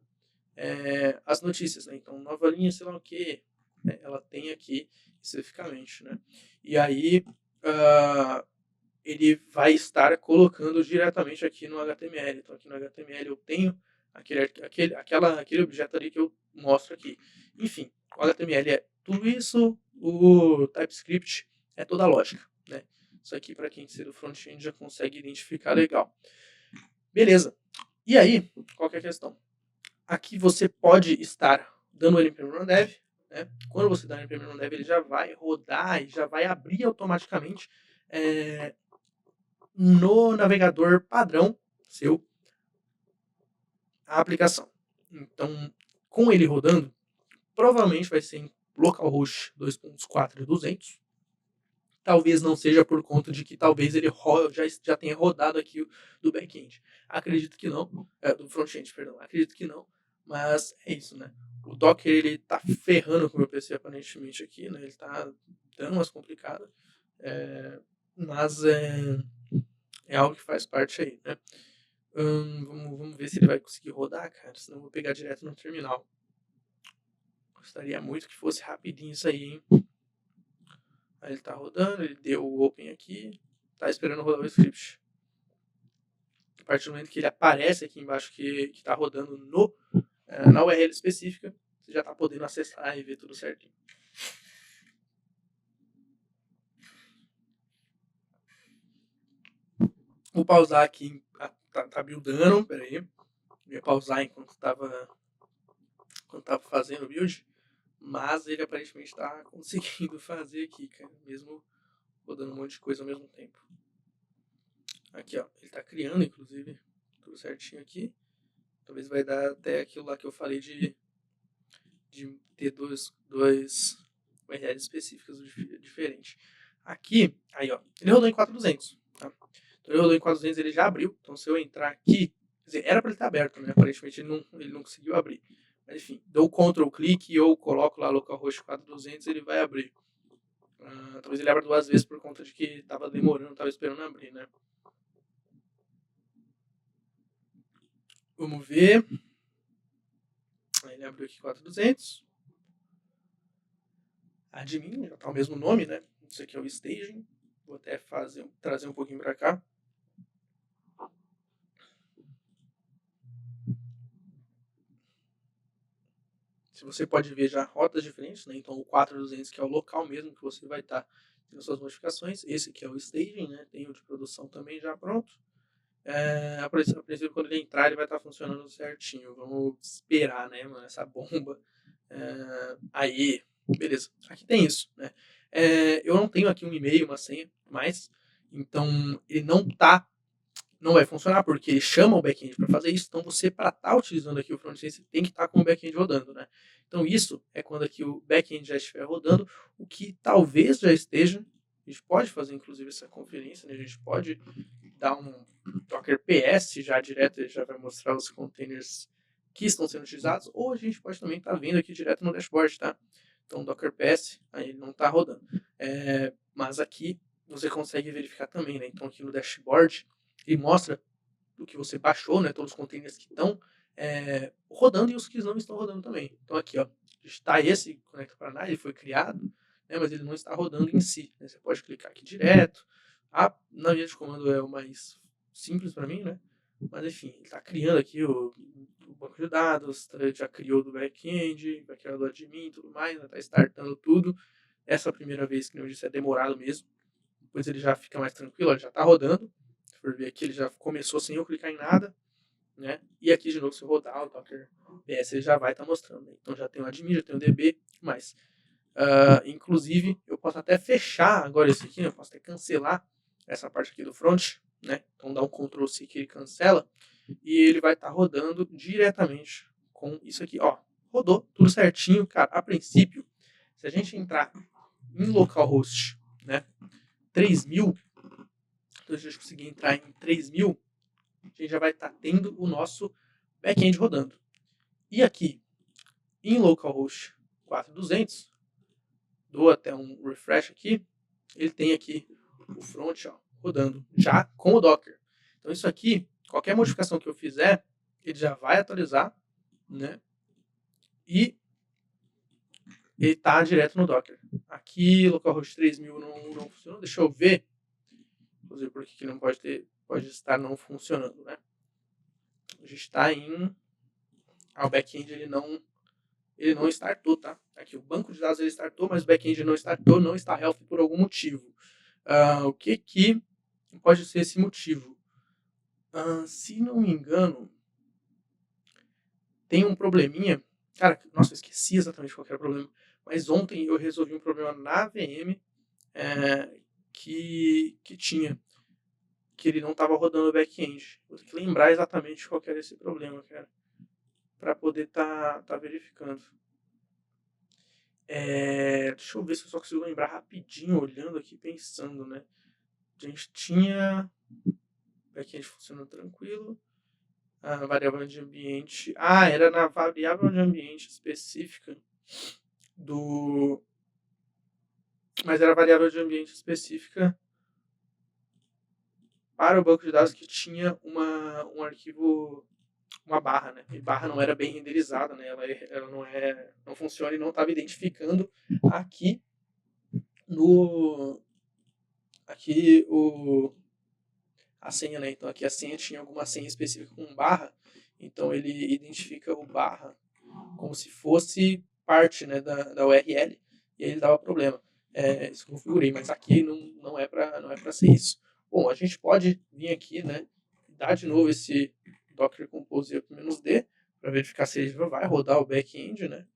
as notícias, né? Então, nova linha, sei lá o que, né? Ela tem aqui especificamente, né? E aí ele vai estar colocando diretamente aqui no HTML. Então, aqui no HTML eu tenho aquele objeto ali que eu mostro aqui. Enfim, o HTML é tudo isso, o TypeScript é toda a lógica, né? Isso aqui, para quem ser do front-end, já consegue identificar legal. Beleza. E aí, qual que é a questão? Aqui você pode estar dando o npm run dev, né? Quando você dá o npm run dev, ele já vai rodar e já vai abrir automaticamente no navegador padrão seu a aplicação. Então, com ele rodando, provavelmente vai ser em localhost 2.4.200. Talvez não seja por conta de que talvez ele já tenha rodado aqui do back-end. Acredito que não. Do front-end, perdão. Acredito que não. Mas é isso, né? O Docker, ele tá ferrando com o meu PC aparentemente aqui, né? Ele tá dando umas complicadas. Mas é algo que faz parte aí, né? Vamos ver se ele vai conseguir rodar, cara. Senão eu vou pegar direto no terminal. Gostaria muito que fosse rapidinho isso aí, hein? Aí ele tá rodando, ele deu o open aqui. Tá esperando rodar o script. A partir do momento que ele aparece aqui embaixo que tá rodando na URL específica, você já tá podendo acessar e ver tudo certinho. Vou pausar aqui. Tá buildando, peraí. Eu ia pausar enquanto tava fazendo o build. Mas ele aparentemente está conseguindo fazer aqui, cara. Mesmo rodando um monte de coisa ao mesmo tempo. Aqui, ó. Ele está criando, inclusive, tudo certinho aqui. Talvez vai dar até aquilo lá que eu falei de ter dois URLs específicos diferentes. Aqui, aí, ó. Ele rodou em 4200. Tá? Então ele rodou em 4200, ele já abriu. Então se eu entrar aqui, quer dizer, era para ele estar aberto, né? Aparentemente ele não conseguiu abrir. Mas enfim, dou Ctrl clique e eu coloco lá localhost 4200, ele vai abrir. Talvez ele abra 2 vezes por conta de que estava demorando, estava esperando abrir, né? Vamos ver. Ele abriu aqui 4200. Admin, já tá o mesmo nome, né? Isso aqui é o staging. Vou até trazer um pouquinho para cá. Se você pode ver já rotas diferentes, né? Então o 4200 que é o local mesmo que você vai estar tem as suas modificações. Esse aqui é o staging, né? Tem o de produção também já pronto. A princípio, quando ele entrar, ele vai estar funcionando certinho. Vamos esperar, né, mano, essa bomba. Aí, beleza. Aqui tem isso, né? Eu não tenho aqui um e-mail, uma senha, mas então ele não vai funcionar porque ele chama o back-end para fazer isso. Então você, para estar utilizando aqui o front-end, você tem que estar com o back-end rodando, né? Então isso é quando aqui o back-end já estiver rodando, o que talvez já esteja. A gente pode fazer, inclusive, essa conferência, né? A gente pode dar um Docker PS já direto, ele já vai mostrar os containers que estão sendo utilizados, ou a gente pode também estar vendo aqui direto no dashboard, tá? Então, Docker PS, aí ele não está rodando. Mas aqui você consegue verificar também, né? Então, aqui no dashboard, ele mostra o que você baixou, né? Todos os containers que estão rodando e os que não estão rodando também. Então, aqui, ó, está esse Conecta Paraná, ele foi criado, né? Mas ele não está rodando em si, né? Você pode clicar aqui direto. Na linha de comando é o mais simples para mim, né? Mas enfim, ele está criando aqui o banco de dados, já criou do back-end, vai criar do admin e tudo mais, está startando tudo. Essa primeira vez, que eu disse, é demorado mesmo. Depois ele já fica mais tranquilo, ele já está rodando. Se for ver aqui, ele já começou sem eu clicar em nada, né? E aqui de novo, se eu rodar o Docker PS, ele já vai estar mostrando. Né? Então já tem o admin, já tem o DB, mais. Inclusive, eu posso até fechar agora esse aqui, né? Eu posso até cancelar essa parte aqui do front, né? Então dá um Ctrl C que ele cancela e ele vai estar rodando diretamente com isso aqui, ó. Rodou tudo certinho, cara. A princípio, se a gente entrar em localhost, né, 3000, então se a gente conseguir entrar em 3000, a gente já vai estar tendo o nosso back-end rodando. E aqui, em localhost 4200, dou até um refresh aqui, ele tem aqui o front, ó, rodando já com o Docker. Então isso aqui, qualquer modificação que eu fizer, ele já vai atualizar, né? E ele está direto no Docker. Aqui, localhost 3000 não funciona. Deixa eu ver. Vou dizer por que não pode estar não funcionando, né? A gente está em... o back-end ele não startou, tá? Aqui o banco de dados ele startou, mas o back-end não startou, não está healthy por algum motivo. O que pode ser esse motivo? Se não me engano, tem um probleminha. Cara, nossa, eu esqueci exatamente qual era o problema. Mas ontem eu resolvi um problema na VM que tinha. Que ele não estava rodando o back-end. Vou ter que lembrar exatamente qual era esse problema, cara. Para poder tá verificando. Deixa eu ver se eu só consigo lembrar rapidinho, olhando aqui, pensando, né? A gente tinha back-end funcionando tranquilo. A variável de ambiente. Era na variável de ambiente específica do. Mas era a variável de ambiente específica para o banco de dados que tinha um arquivo, uma barra, né? E barra não era bem renderizada, né? Ela não funciona e não estava identificando aqui a senha, né? Então aqui a senha tinha alguma senha específica com barra, então ele identifica o barra como se fosse parte, né, da URL e aí ele dava problema. Isso eu configurei, mas aqui não é para ser isso. Bom, a gente pode vir aqui, né, dar de novo esse Docker Compose -d para verificar se ele vai rodar o back-end, né?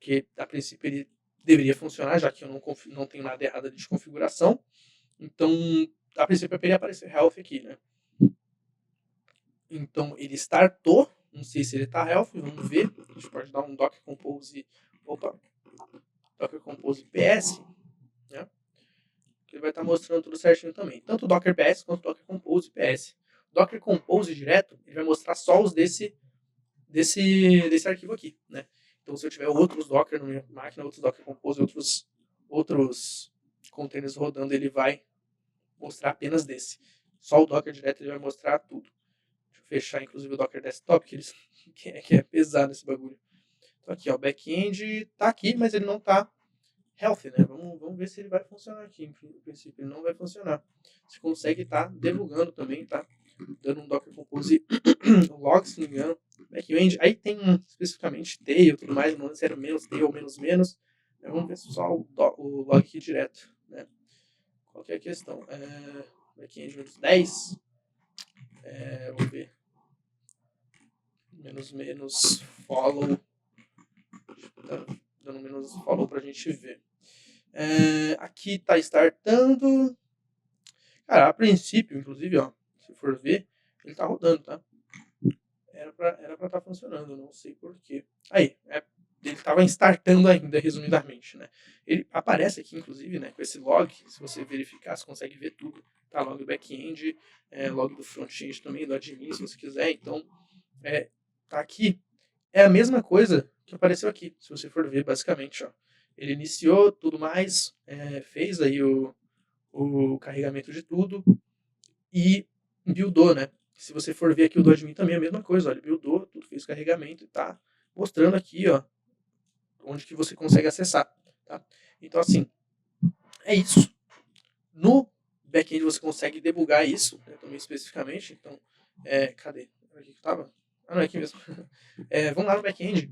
Que a princípio ele deveria funcionar, já que eu não tenho nada errado de configuração. Então, a princípio ele aparecer health aqui, né? Então, ele startou. Não sei se ele está healthy, vamos ver. A gente pode dar um Docker Compose. Docker Compose PS, né? Que ele vai estar mostrando tudo certinho também. Tanto o Docker PS quanto o Docker Compose PS. Docker Compose direto, ele vai mostrar só os desse arquivo aqui, né? Então, se eu tiver outros Docker na minha máquina, outros Docker Compose, outros containers rodando, ele vai mostrar apenas desse. Só o Docker direto ele vai mostrar tudo. Deixa eu fechar, inclusive, o Docker Desktop, que é pesado esse bagulho. Então, aqui, ó, o back-end tá aqui, mas ele não tá healthy, né? Vamos ver se ele vai funcionar aqui. Em princípio, ele não vai funcionar. Você consegue estar debugando também, tá? Dando um Docker Compose log, se não me engano. Back-end, aí tem especificamente tail e tudo mais, não necessariamente menos tail ou menos. Vamos ver só o log aqui direto, né? Qual que é a questão? Back-end menos 10, vou ver, menos follow, tá dando menos follow pra gente ver. Aqui tá startando, cara, a princípio, inclusive, ó, se for ver, ele tá rodando, tá? Era pra estar funcionando, não sei porquê. Aí, ele estava startando ainda, resumidamente, né? Ele aparece aqui, inclusive, né, com esse log, se você verificar, você consegue ver tudo. Tá, log do back-end, log do front-end também, do admin, se você quiser. Então, tá aqui. É a mesma coisa que apareceu aqui, se você for ver, basicamente, ó. Ele iniciou tudo mais, fez aí o carregamento de tudo e buildou, né? Se você for ver aqui o do admin também é a mesma coisa, ó, ele buildou, tudo fez carregamento e tá mostrando aqui, ó, onde que você consegue acessar, tá? Então, assim, é isso. No back-end você consegue debugar isso, né, também especificamente. Então, cadê? Aqui que tava? Ah, não, é aqui mesmo. Vamos lá no back-end.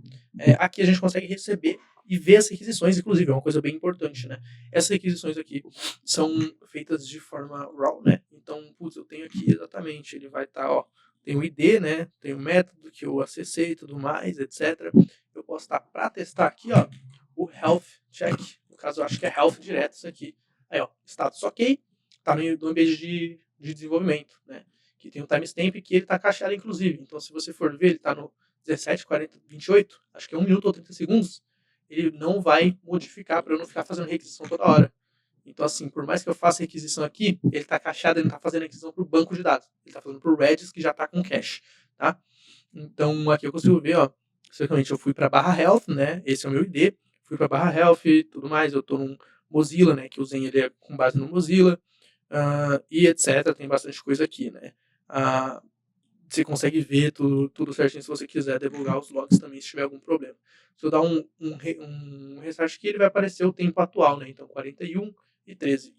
Aqui a gente consegue receber e ver as requisições, inclusive, é uma coisa bem importante, né? Essas requisições aqui são feitas de forma raw, né? Então, putz, eu tenho aqui exatamente, ele vai estar, ó, tem o ID, né? Tem o método que eu acessei e tudo mais, etc. Eu posso estar para testar aqui, ó, o health check. No caso, eu acho que é health direto isso aqui. Aí, ó, status ok, tá no ambiente de desenvolvimento, né? Que tem um timestamp que ele tá cacheado, inclusive. Então, se você for ver, ele tá no 17, 40, 28, acho que é 1 minuto ou 30 segundos, ele não vai modificar para eu não ficar fazendo requisição toda hora. Então, assim, por mais que eu faça requisição aqui, ele está cacheado, ele não está fazendo requisição para o banco de dados. Ele está fazendo para o Redis, que já está com cache, tá? Então, aqui eu consigo ver, ó, certamente eu fui para barra health, né? Esse é o meu ID. Fui para barra health e tudo mais. Eu estou num Mozilla, né? Que eu usei ele com base no Mozilla. E etc. Tem bastante coisa aqui, né? Você consegue ver tudo certinho se você quiser debugar os logs também, se tiver algum problema. Se eu dar um restart aqui, ele vai aparecer o tempo atual, né? Então, 41 e 13.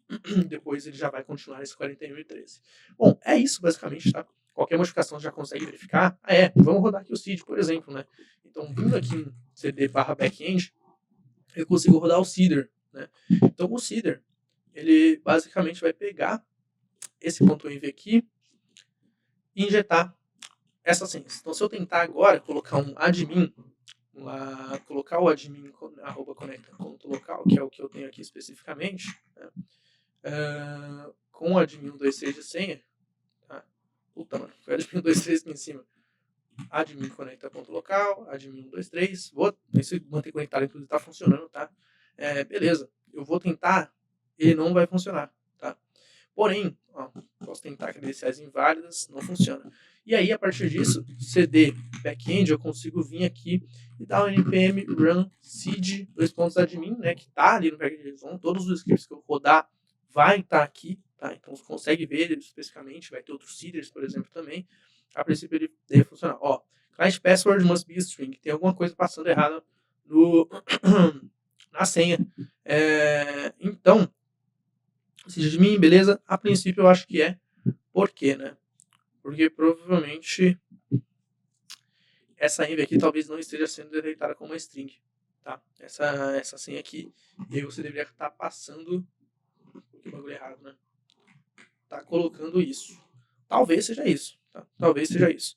Depois ele já vai continuar esse 41 e 13. Bom, é isso basicamente, tá? Qualquer modificação você já consegue verificar. Vamos rodar aqui o seed, por exemplo, né? Então, vindo aqui em cd barra backend, eu consigo rodar o seeder, né? Então, o seeder, ele basicamente vai pegar esse ponto .env aqui e injetar essa senha. Então, se eu tentar agora colocar um admin, colocar o admin @conecta.local, que é o que eu tenho aqui especificamente, né? Com o admin 123 de senha, tá? Puta, mano, foi o admin 123 aqui em cima. Admin conecta.local, admin 123, vou manter conectado, inclusive tá funcionando, tá? Beleza, eu vou tentar, ele não vai funcionar, tá? Porém, ó, posso tentar credenciais inválidas, não funciona. E aí, a partir disso, cd backend, eu consigo vir aqui e dar um npm run seed admin, né, que está ali no package. Todos os scripts que eu rodar vai estar aqui, tá? Então você consegue ver especificamente, vai ter outros seeders, por exemplo, também. A princípio ele deve funcionar. Ó, client password must be string. Tem alguma coisa passando errada na senha. Então, seja de mim, beleza? A princípio eu acho que é. Por quê, né? Porque provavelmente essa env aqui talvez não esteja sendo detectada como uma string, tá? Essa senha aqui. E aí você deveria estar passando que bagulho errado, né? Tá colocando isso. Talvez seja isso, tá? Talvez seja isso.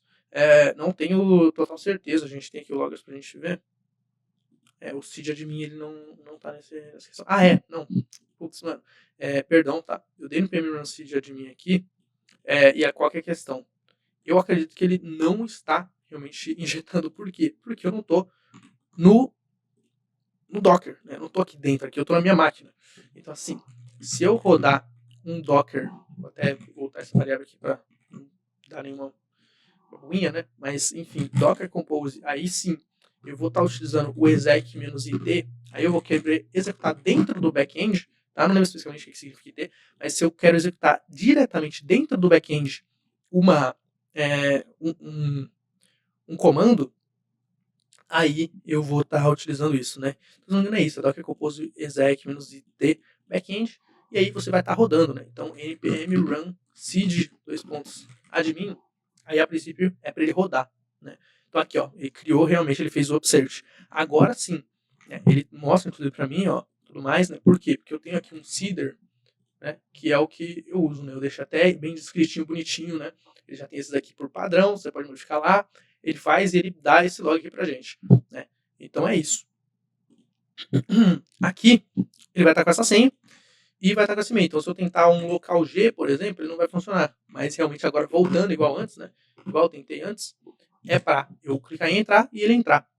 Não tenho total certeza. A gente tem aqui o loggers pra gente ver. O seed admin ele não tá nessa questão. Não. Putz, mano. Perdão, tá? Eu dei no PM Run seed admin aqui. E qual que é a questão? Eu acredito que ele não está realmente injetando. Por quê? Porque eu não estou no Docker, né? Eu não estou aqui dentro, aqui eu estou na minha máquina. Então, assim, se eu rodar um Docker, vou até voltar essa variável aqui para não dar nenhuma ruinha, né? Mas, enfim, Docker Compose, aí sim, eu vou estar utilizando o exec-id, aí eu vou querer executar dentro do back-end, tá? Não lembro especificamente o que significa id, mas se eu quero executar diretamente dentro do back-end um comando, aí eu vou estar utilizando isso, né? Então, não é isso, Docker Compose exec-id backend, e aí você vai estar rodando, né? Então, npm run seed admin, aí a princípio é para ele rodar, né? Então aqui, ó, ele criou realmente, ele fez o upsearch. Agora sim, né, ele mostra inclusive para mim, ó, tudo mais, né? Por quê? Porque eu tenho aqui um seeder, né, que é o que eu uso, né? Eu deixo até bem descritinho, bonitinho, né? Ele já tem esses aqui por padrão, você pode modificar lá, ele faz e ele dá esse log aqui pra gente, né? Então é isso. Aqui, ele vai estar com essa senha e vai estar com esse e-mail. Então, se eu tentar um local G, por exemplo, ele não vai funcionar. Mas realmente agora, voltando igual antes, né? Igual eu tentei antes, é para eu clicar em entrar e ele entrar.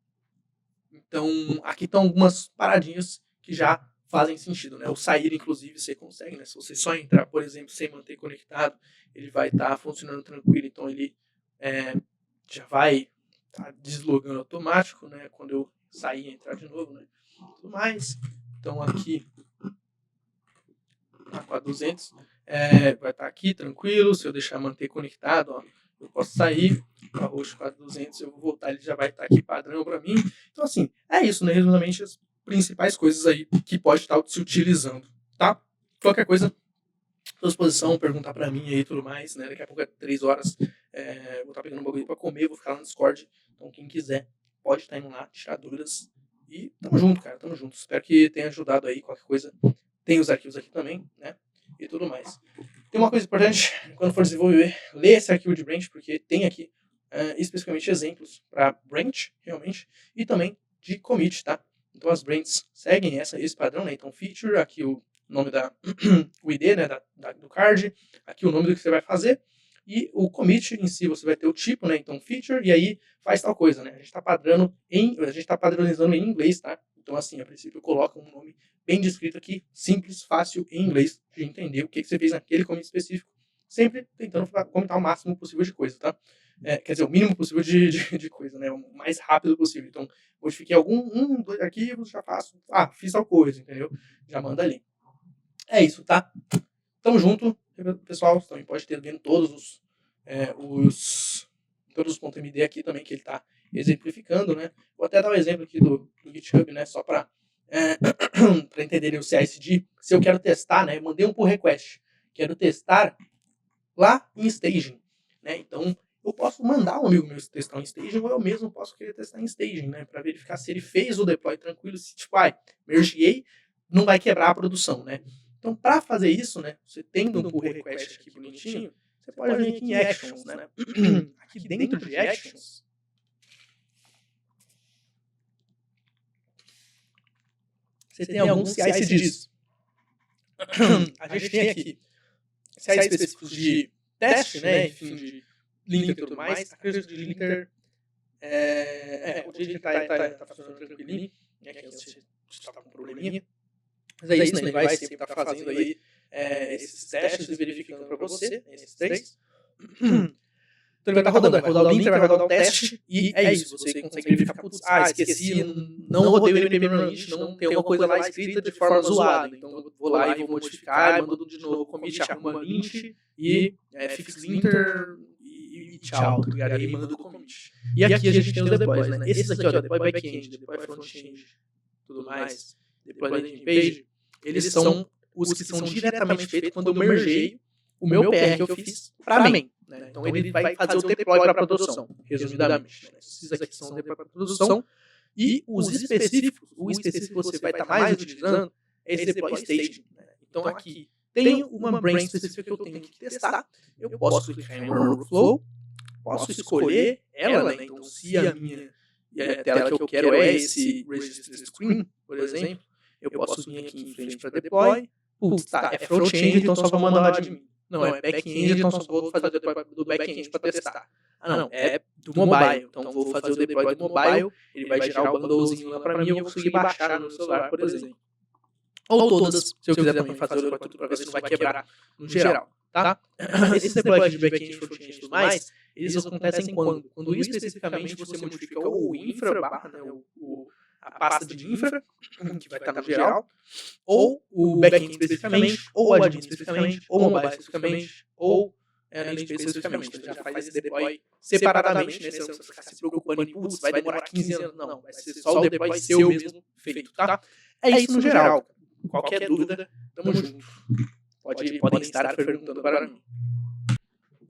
Então, aqui estão algumas paradinhas que já fazem sentido, né? O sair, inclusive, você consegue, né? Se você só entrar, por exemplo, sem manter conectado, ele vai estar funcionando tranquilo. Então, ele já vai estar deslogando automático, né? Quando eu sair e entrar de novo, né? Tudo mais. Então, aqui, a 400, vai estar aqui tranquilo. Se eu deixar manter conectado, ó, eu posso sair, o arroz 4200, eu vou voltar, ele já vai estar aqui padrão para mim. Então, assim, é isso, né? Resumidamente, as principais coisas aí que pode estar se utilizando, tá? Qualquer coisa, à disposição, perguntar para mim aí e tudo mais, né? Daqui a pouco é 3 horas, vou estar pegando um bagulho para comer, vou ficar lá no Discord. Então, quem quiser, pode estar indo lá, tirar dúvidas. E tamo junto, cara, tamo junto. Espero que tenha ajudado aí, qualquer coisa. Tem os arquivos aqui também, né? E tudo mais. Tem uma coisa importante, quando for desenvolver, lê esse arquivo de branch, porque tem aqui especificamente exemplos para branch, realmente, e também de commit, tá? Então as branches seguem esse padrão, né? Então feature, aqui o nome o ID, né, do card, aqui o nome do que você vai fazer, e o commit em si você vai ter o tipo, né? Então feature, e aí faz tal coisa, né? A gente está padronizando em inglês, tá? Então assim, a princípio coloca um nome bem descrito aqui, simples, fácil em inglês, de entender o que você fez naquele commit específico, sempre tentando comentar o máximo possível de coisa, tá? Quer dizer, o mínimo possível de coisa, né? O mais rápido possível. Então, modifiquei dois arquivos, já faço. Fiz tal coisa, entendeu? Já manda ali. É isso, tá? Tamo junto, pessoal. Também pode ter vendo todos os .md aqui também que ele tá exemplificando, né? Vou até dar um exemplo aqui do GitHub, né? Só para para entenderem o CI/CD. Se eu quero testar, né? Eu mandei um pull request. Quero testar lá em staging, né? Então, eu posso mandar um amigo meu testar em staging, ou eu mesmo posso querer testar em staging, né? Para verificar se ele fez o deploy tranquilo, se tipo, mergeei, não vai quebrar a produção, né? Então, para fazer isso, né? Você tendo um pull request aqui bonitinho, você pode vir aqui em Actions, né? Aqui dentro de Actions, você tem alguns CI/CDs. A gente tem aqui CI específicos de teste, né? Enfim, de linter e tudo mais. Acredito de linter, o de tá funcionando tranquilinho, né? Que antes estava com um probleminha. Mas é isso, né? Ele vai sempre estar fazendo aí esses testes e verificando para você, esses três. Então ele vai estar rodando, vai rodar o linter, vai rodar o teste, e é isso. Você consegue verificar, putz, esqueci, não rodei o npm run list, não tem alguma coisa lá escrita de forma zoada. Então eu vou lá e vou modificar, mando de novo commit, arruma lint, e fix linter, e tchau, tá ligado? E aí manda o commit. E aqui a gente tem os deploys, né? Esses aqui, ó, deploy back-end, deploy front-end, tudo mais, deploy landing page, eles são os que são diretamente feitos quando eu mergei o meu PR que eu fiz para mim. Né? Então ele vai fazer o deploy para a produção, resumidamente. Né? Esses aqui são o deploy para a produção. E os específicos, o específico que você vai estar mais utilizando é esse deploy staging. Né? Então aqui tem uma branch específica que eu tenho que testar. Eu posso clicar em Workflow, posso escolher ela, né? Então se a minha tela que eu quero é esse Register Screen, por exemplo, eu posso vir aqui em frente para deploy. Putz, tá, é front-end, então só vou mandar o admin. Não, é back-end, então só vou fazer o deploy do back-end para testar. Não, é do mobile, então vou fazer o deploy do mobile, ele vai gerar o bundlezinho lá para mim e eu vou conseguir baixar no celular, por exemplo. Ou todas, se eu quiser também fazer o deploy tudo para ver se não vai quebrar no geral, tá? Esses deploys de back-end, front-end e tudo mais, eles acontecem quando? Quando especificamente você modifica o infra, né, a pasta de infra, que vai estar no geral, ou o back-end especificamente, ou o admin especificamente, ou o mobile especificamente, ou landing page especificamente. Ele já faz esse deploy separadamente, né? Você não precisa ficar se preocupando em, putz, vai demorar 15 anos. Não, vai ser só o deploy seu mesmo feito, tá? É isso no geral. Qualquer dúvida, tamo junto. Podem estar perguntando para mim.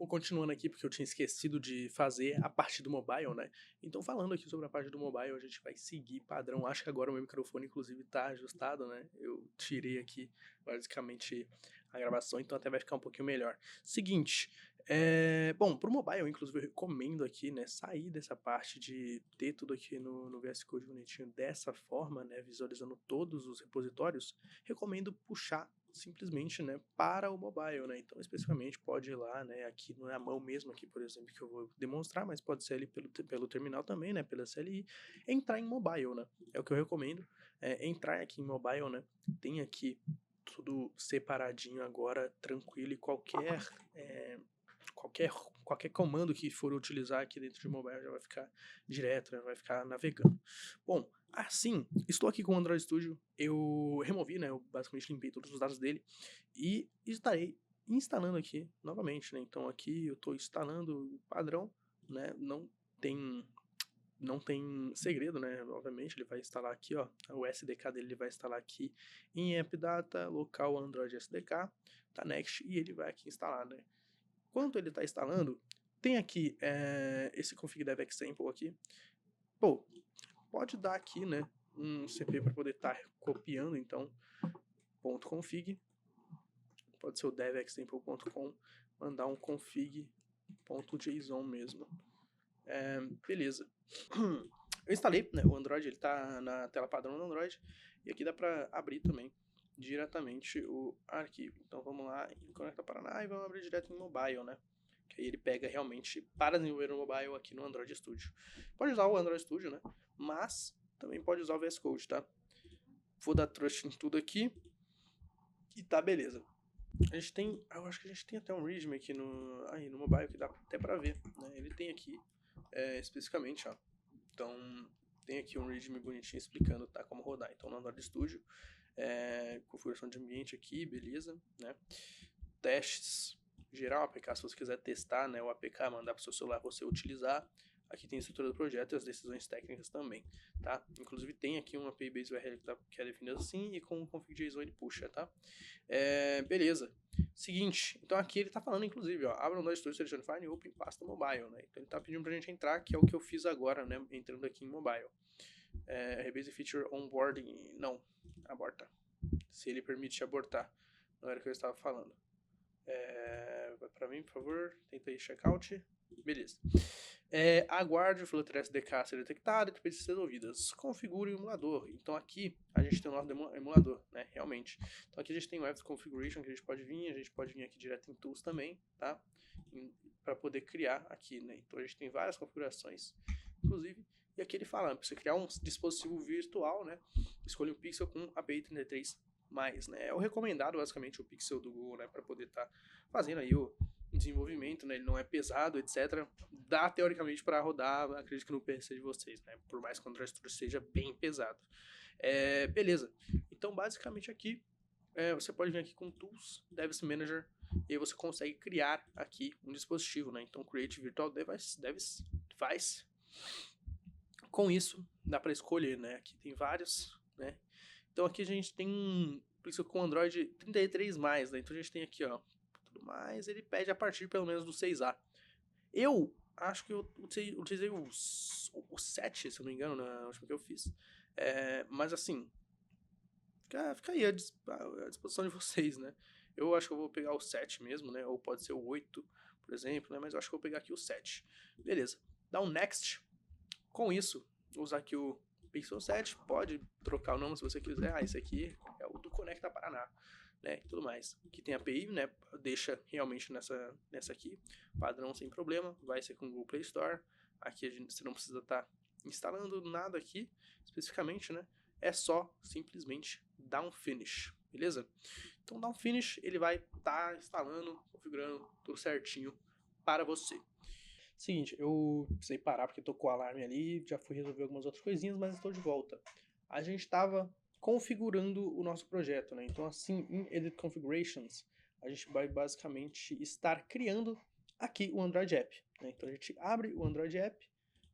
continuando aqui, porque eu tinha esquecido de fazer a parte do mobile, né? Então, falando aqui sobre a parte do mobile, a gente vai seguir padrão. Acho que agora o meu microfone, inclusive, tá ajustado, né? Eu tirei aqui, basicamente, a gravação, então até vai ficar um pouquinho melhor. Seguinte, bom, pro mobile, inclusive, eu recomendo aqui, né, sair dessa parte de ter tudo aqui no VS Code bonitinho dessa forma, né, visualizando todos os repositórios. Recomendo puxar simplesmente, né, para o mobile, né? Então, especificamente, pode ir lá, né, aqui na mão mesmo, aqui, por exemplo, que eu vou demonstrar, mas pode ser ali pelo terminal também, né, pela CLI, entrar em mobile, né? É o que eu recomendo, entrar aqui em mobile, né? Tem aqui tudo separadinho agora, tranquilo, e qualquer comando que for utilizar aqui dentro de mobile já vai ficar direto, né, vai ficar navegando. Bom, assim, estou aqui com o Android Studio, eu removi, né, eu basicamente limpei todos os dados dele e estarei instalando aqui novamente, né, então aqui eu estou instalando o padrão, né, não tem segredo, né, obviamente ele vai instalar aqui, ó, o SDK dele ele vai instalar aqui em AppData, local Android SDK, tá, next, e ele vai aqui instalar, né. Enquanto ele está instalando, tem aqui esse config dev example aqui. Pô, pode dar aqui, né, um CP para poder estar copiando, então, .config, pode ser o devexample.com, mandar um config.json mesmo. Beleza. Eu instalei, né, o Android, ele tá na tela padrão do Android, e aqui dá para abrir também diretamente o arquivo. Então vamos lá em Conecta Paraná e vamos abrir direto em mobile, né? Que aí ele pega realmente para desenvolver o mobile aqui no Android Studio. Pode usar o Android Studio, né? Mas também pode usar o VS Code, tá? Vou dar trust em tudo aqui e tá beleza. A gente tem, eu acho que a gente tem até um readme aqui no mobile que dá até para ver, né? Ele tem aqui especificamente, ó. Então tem aqui um readme bonitinho explicando, tá, como rodar. Então no Android Studio, configuração de ambiente aqui, beleza, né? Testes geral, APK, se você quiser testar, né, o APK, mandar para o seu celular você utilizar. Aqui tem a estrutura do projeto e as decisões técnicas também, tá? Inclusive tem aqui uma API Base URL que é definida assim e com o config.json ele puxa, tá? Beleza. Seguinte, então aqui ele tá falando, inclusive, ó, abra um Android Studio, selecione File e Open Pasta Mobile, né? Então ele tá pedindo pra gente entrar, que é o que eu fiz agora, né, entrando aqui em Mobile. Rebase Feature Onboarding, não, aborta. Se ele permite abortar, não era o que eu estava falando. Vai pra mim, por favor. Tenta aí, checkout. Beleza. Aguarde o Flutter SDK ser detectado e depois ser resolvidas. Configure o emulador. Então aqui a gente tem o nosso emulador, né? Realmente. Então aqui a gente tem o Web Configuration que a gente pode vir aqui direto em Tools também, tá? Para poder criar aqui, né? Então a gente tem várias configurações, inclusive. E aqui ele fala, para você criar um dispositivo virtual, né? Escolha um Pixel com API 33+, né? É o recomendado, basicamente, o Pixel do Google, né? Para poder estar fazendo aí o desenvolvimento, né? Ele não é pesado, etc. Dá, teoricamente, para rodar, acredito que no PC de vocês, né? Por mais que o Android Studio seja bem pesado. Beleza. Então, basicamente, aqui, você pode vir aqui com Tools, Device Manager, e aí você consegue criar aqui um dispositivo, né? Então, Create Virtual Device. Com isso, dá para escolher, né? Aqui tem vários, né? Então aqui a gente tem um Pixel com Android 33+, né? Então a gente tem aqui, ó, tudo mais, ele pede a partir pelo menos do 6A. Eu acho que eu utilizei o 7, se eu não me engano, na última que eu fiz. Mas assim, fica aí à disposição de vocês, né? Eu acho que eu vou pegar o 7 mesmo, né? Ou pode ser o 8, por exemplo, né? Mas eu acho que eu vou pegar aqui o 7. Beleza. Dá um Next. Com isso, usar aqui o Pixel 7, pode trocar o nome se você quiser. Esse aqui é o do Conecta Paraná, né, e tudo mais. Aqui tem a API, né, deixa realmente nessa aqui, padrão sem problema, vai ser com o Google Play Store. Aqui você não precisa estar instalando nada aqui, especificamente, né, é só simplesmente dar um finish, beleza? Então, dar um finish, ele vai estar instalando, configurando tudo certinho para você. Seguinte, eu precisei parar porque tocou o alarme ali, já fui resolver algumas outras coisinhas, mas estou de volta. A gente estava configurando o nosso projeto, né? Então, assim, em Edit Configurations, a gente vai basicamente estar criando aqui o Android App, né? Então, a gente abre o Android App,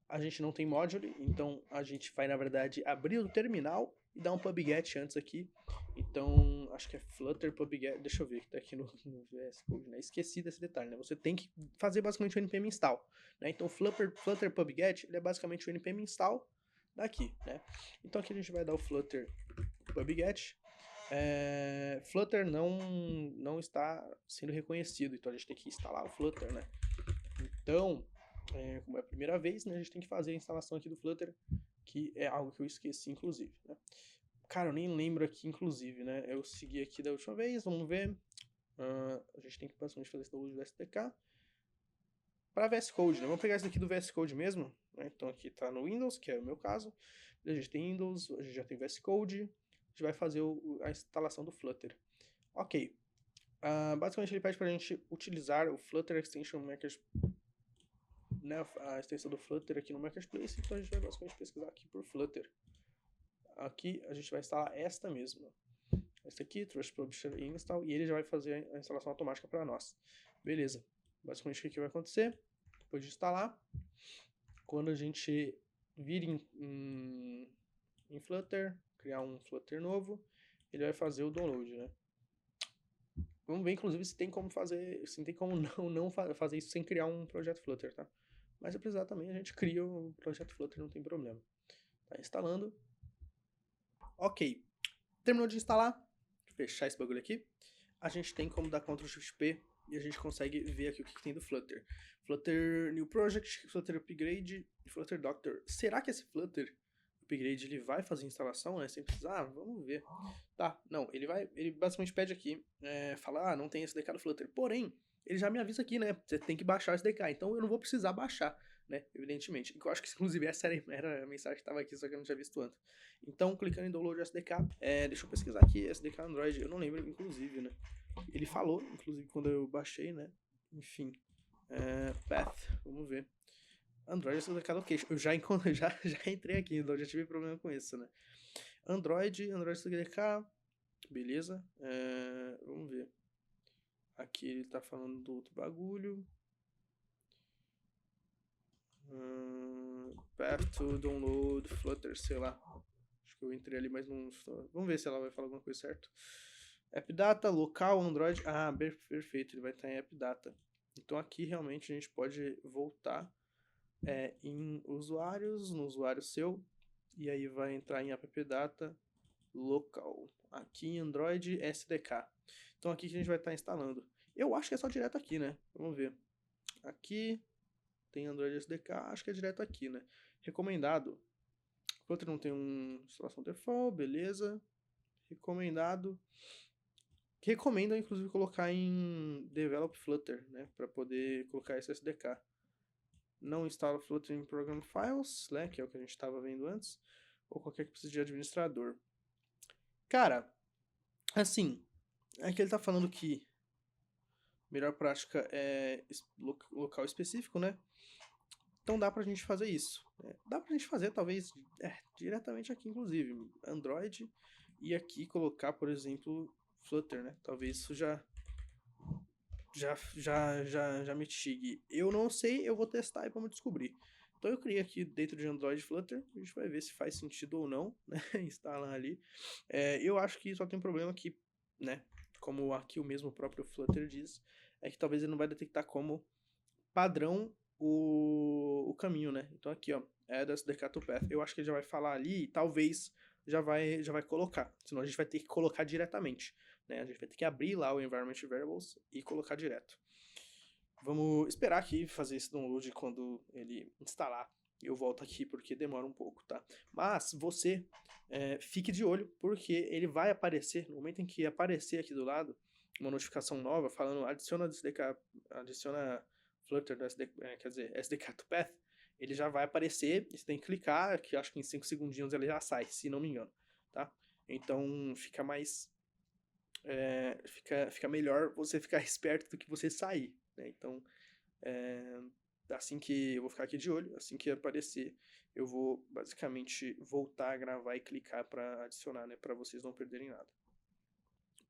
a gente não tem module, então a gente vai, na verdade, abrir o terminal e dar um pubget antes aqui. Então, acho que é Flutter pubget, deixa eu ver que tá aqui no VS Code, né? Esqueci desse detalhe, né? Você tem que fazer basicamente o npm install, né? Então, Flutter pubget, ele é basicamente o npm install daqui, né? Então aqui a gente vai dar o Flutter pubget. Flutter não está sendo reconhecido, então a gente tem que instalar o Flutter, né? Então, como é a primeira vez, né, a gente tem que fazer a instalação aqui do Flutter, que é algo que eu esqueci, inclusive, né? Cara, eu nem lembro aqui, inclusive, né? Eu segui aqui da última vez, vamos ver. A gente tem que basicamente fazer esse download do SDK para VS Code, né? Vamos pegar esse daqui do VS Code mesmo, né? Então aqui tá no Windows, que é o meu caso. A gente tem Windows, a gente já tem VS Code. A gente vai fazer a instalação do Flutter. Ok. Basicamente ele pede para a gente utilizar o Flutter Extension Marketplace, né? A extensão do Flutter aqui no Marketplace. Então a gente vai basicamente pesquisar aqui por Flutter. Aqui a gente vai instalar esta mesma. Essa aqui, Trust Publisher Install, e ele já vai fazer a instalação automática para nós. Beleza. Basicamente o que vai acontecer? Depois de instalar, quando a gente vir em Flutter, criar um Flutter novo, ele vai fazer o download, né? Vamos ver, inclusive, se tem como fazer, se tem como não fazer isso sem criar um projeto Flutter, tá? Mas se precisar também, a gente cria o projeto Flutter, não tem problema. Tá instalando. Ok. Terminou de instalar. Deixa eu fechar esse bagulho aqui. A gente tem como dar Ctrl Shift P e a gente consegue ver aqui o que tem do Flutter. Flutter New Project, Flutter Upgrade e Flutter Doctor. Será que esse Flutter Upgrade ele vai fazer instalação, né? Sem precisar? Vamos ver. Tá, não, ele basicamente pede aqui, fala, não tem SDK do Flutter. Porém, ele já me avisa aqui, né? Você tem que baixar o SDK, então eu não vou precisar baixar, né? Evidentemente. Eu acho que, inclusive, essa era a mensagem que estava aqui, só que eu não tinha visto antes. Então, clicando em Download SDK, deixa eu pesquisar aqui, SDK Android, eu não lembro, inclusive, né? Ele falou, inclusive, quando eu baixei, né? Enfim, Path, vamos ver. Android SDK Location. Eu já entrei aqui, então já tive problema com isso, né? Android SDK, beleza. Vamos ver. Aqui ele tá falando do outro bagulho. Path to download Flutter, sei lá. Acho que eu entrei ali, mas não. Vamos ver se ela vai falar alguma coisa certa. AppData, local, Android. Ah, perfeito, ele vai estar em AppData. Então aqui realmente a gente pode voltar em usuários, no usuário seu, e aí vai entrar em AppData local. Aqui em Android SDK. Então aqui que a gente vai estar instalando. Eu acho que é só direto aqui, né? Vamos ver. Aqui tem Android SDK, acho que é direto aqui, né? Recomendado. Flutter não tem instalação default, beleza. Recomendado. Recomendo, inclusive, colocar em Develop Flutter, né? Para poder colocar esse SDK. Não instala Flutter em Program Files, né? Que é o que a gente estava vendo antes. Ou qualquer que precise de administrador. Cara, assim, aqui ele tá falando que melhor prática é local específico, né? Então dá pra gente fazer isso. Dá pra gente fazer, talvez, diretamente aqui, inclusive, Android, e aqui colocar, por exemplo, Flutter, né? Talvez isso já mitigue. Eu não sei, eu vou testar e vamos descobrir. Então eu criei aqui dentro de Android Flutter, a gente vai ver se faz sentido ou não, né? Instalar ali. Eu acho que só tem um problema que, né? Como aqui o mesmo próprio Flutter diz, é que talvez ele não vai detectar como padrão o caminho, né? Então aqui, ó, add SDK to path. Eu acho que ele já vai falar ali e talvez já vai colocar. Senão a gente vai ter que colocar diretamente, né? A gente vai ter que abrir lá o environment variables e colocar direto. Vamos esperar aqui fazer esse download quando ele instalar. Eu volto aqui porque demora um pouco, tá? Mas você fique de olho porque ele vai aparecer, no momento em que aparecer aqui do lado, uma notificação nova falando adiciona SDK, adiciona Flutter do SDK, quer dizer, SDK to Path, ele já vai aparecer e você tem que clicar, que acho que em 5 segundinhos ele já sai, se não me engano, tá? Então fica mais fica melhor você ficar esperto do que você sair, né? Então, assim que eu vou ficar aqui de olho, assim que aparecer, eu vou basicamente voltar a gravar e clicar para adicionar, né? Para vocês não perderem nada.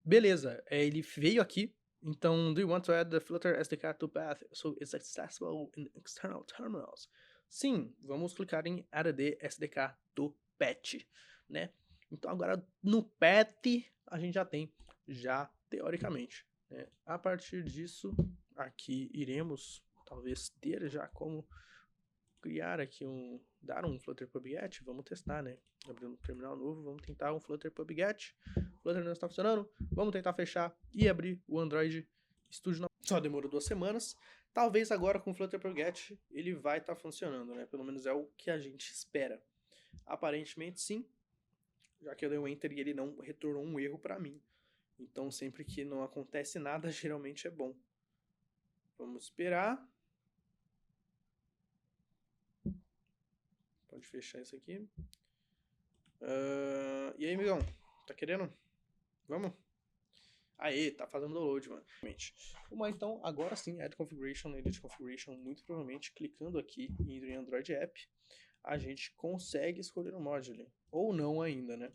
Beleza, ele veio aqui. Então, do you want to add the Flutter SDK to path so it's accessible in external terminals? Sim, vamos clicar em add SDK do PET, né? Então agora no PET a gente já tem, já teoricamente, né? A partir disso, aqui iremos talvez ter já como criar aqui dar um Flutter PubGet, vamos testar, né? Abrindo um terminal novo, vamos tentar um Flutter PubGet. O Flutter não está funcionando, vamos tentar fechar e abrir o Android Studio. Só demorou 2 semanas. Talvez agora com o Flutter PubGet ele vai estar funcionando, né? Pelo menos é o que a gente espera. Aparentemente sim, já que eu dei um Enter e ele não retornou um erro para mim. Então sempre que não acontece nada, geralmente é bom. Vamos esperar. Pode fechar isso aqui. E aí, amigão? Tá querendo? Vamos? Aê, tá fazendo download, mano. Bom, então, agora sim, Add Configuration, Edit Configuration, muito provavelmente, clicando aqui em Android App, a gente consegue escolher o module. Ou não ainda, né?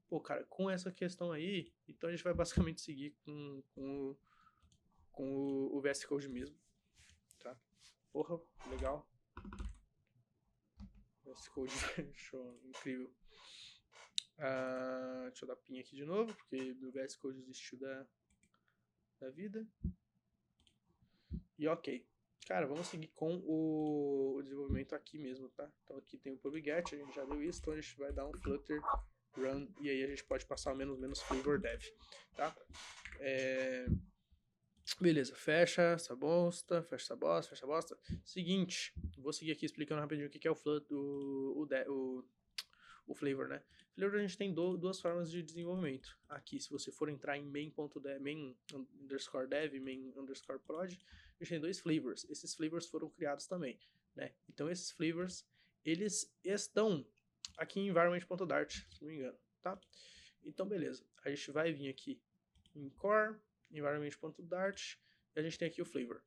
Pô, cara, com essa questão aí, então a gente vai basicamente seguir com o VS Code mesmo, tá? Porra, legal. VS Code, show, incrível. Deixa eu dar pin aqui de novo, porque meu VS Code desistiu da vida. E ok. Cara, vamos seguir com o desenvolvimento aqui mesmo, tá? Então aqui tem o PubGet, a gente já deu isso, então a gente vai dar um Flutter Run, e aí a gente pode passar o menos flavor dev, tá? Beleza, fecha essa bosta, fecha essa bosta, fecha essa bosta. Seguinte, vou seguir aqui explicando rapidinho o que é o Flutter, o flavor, né? Flavor a gente tem duas formas de desenvolvimento. Aqui, se você for entrar em main_dev, main_prod, a gente tem 2 flavors. Esses flavors foram criados também, né? Então esses flavors, eles estão aqui em environment.dart, se não me engano, tá? Então beleza, a gente vai vir aqui em core, environment.dart, e a gente tem aqui o flavor.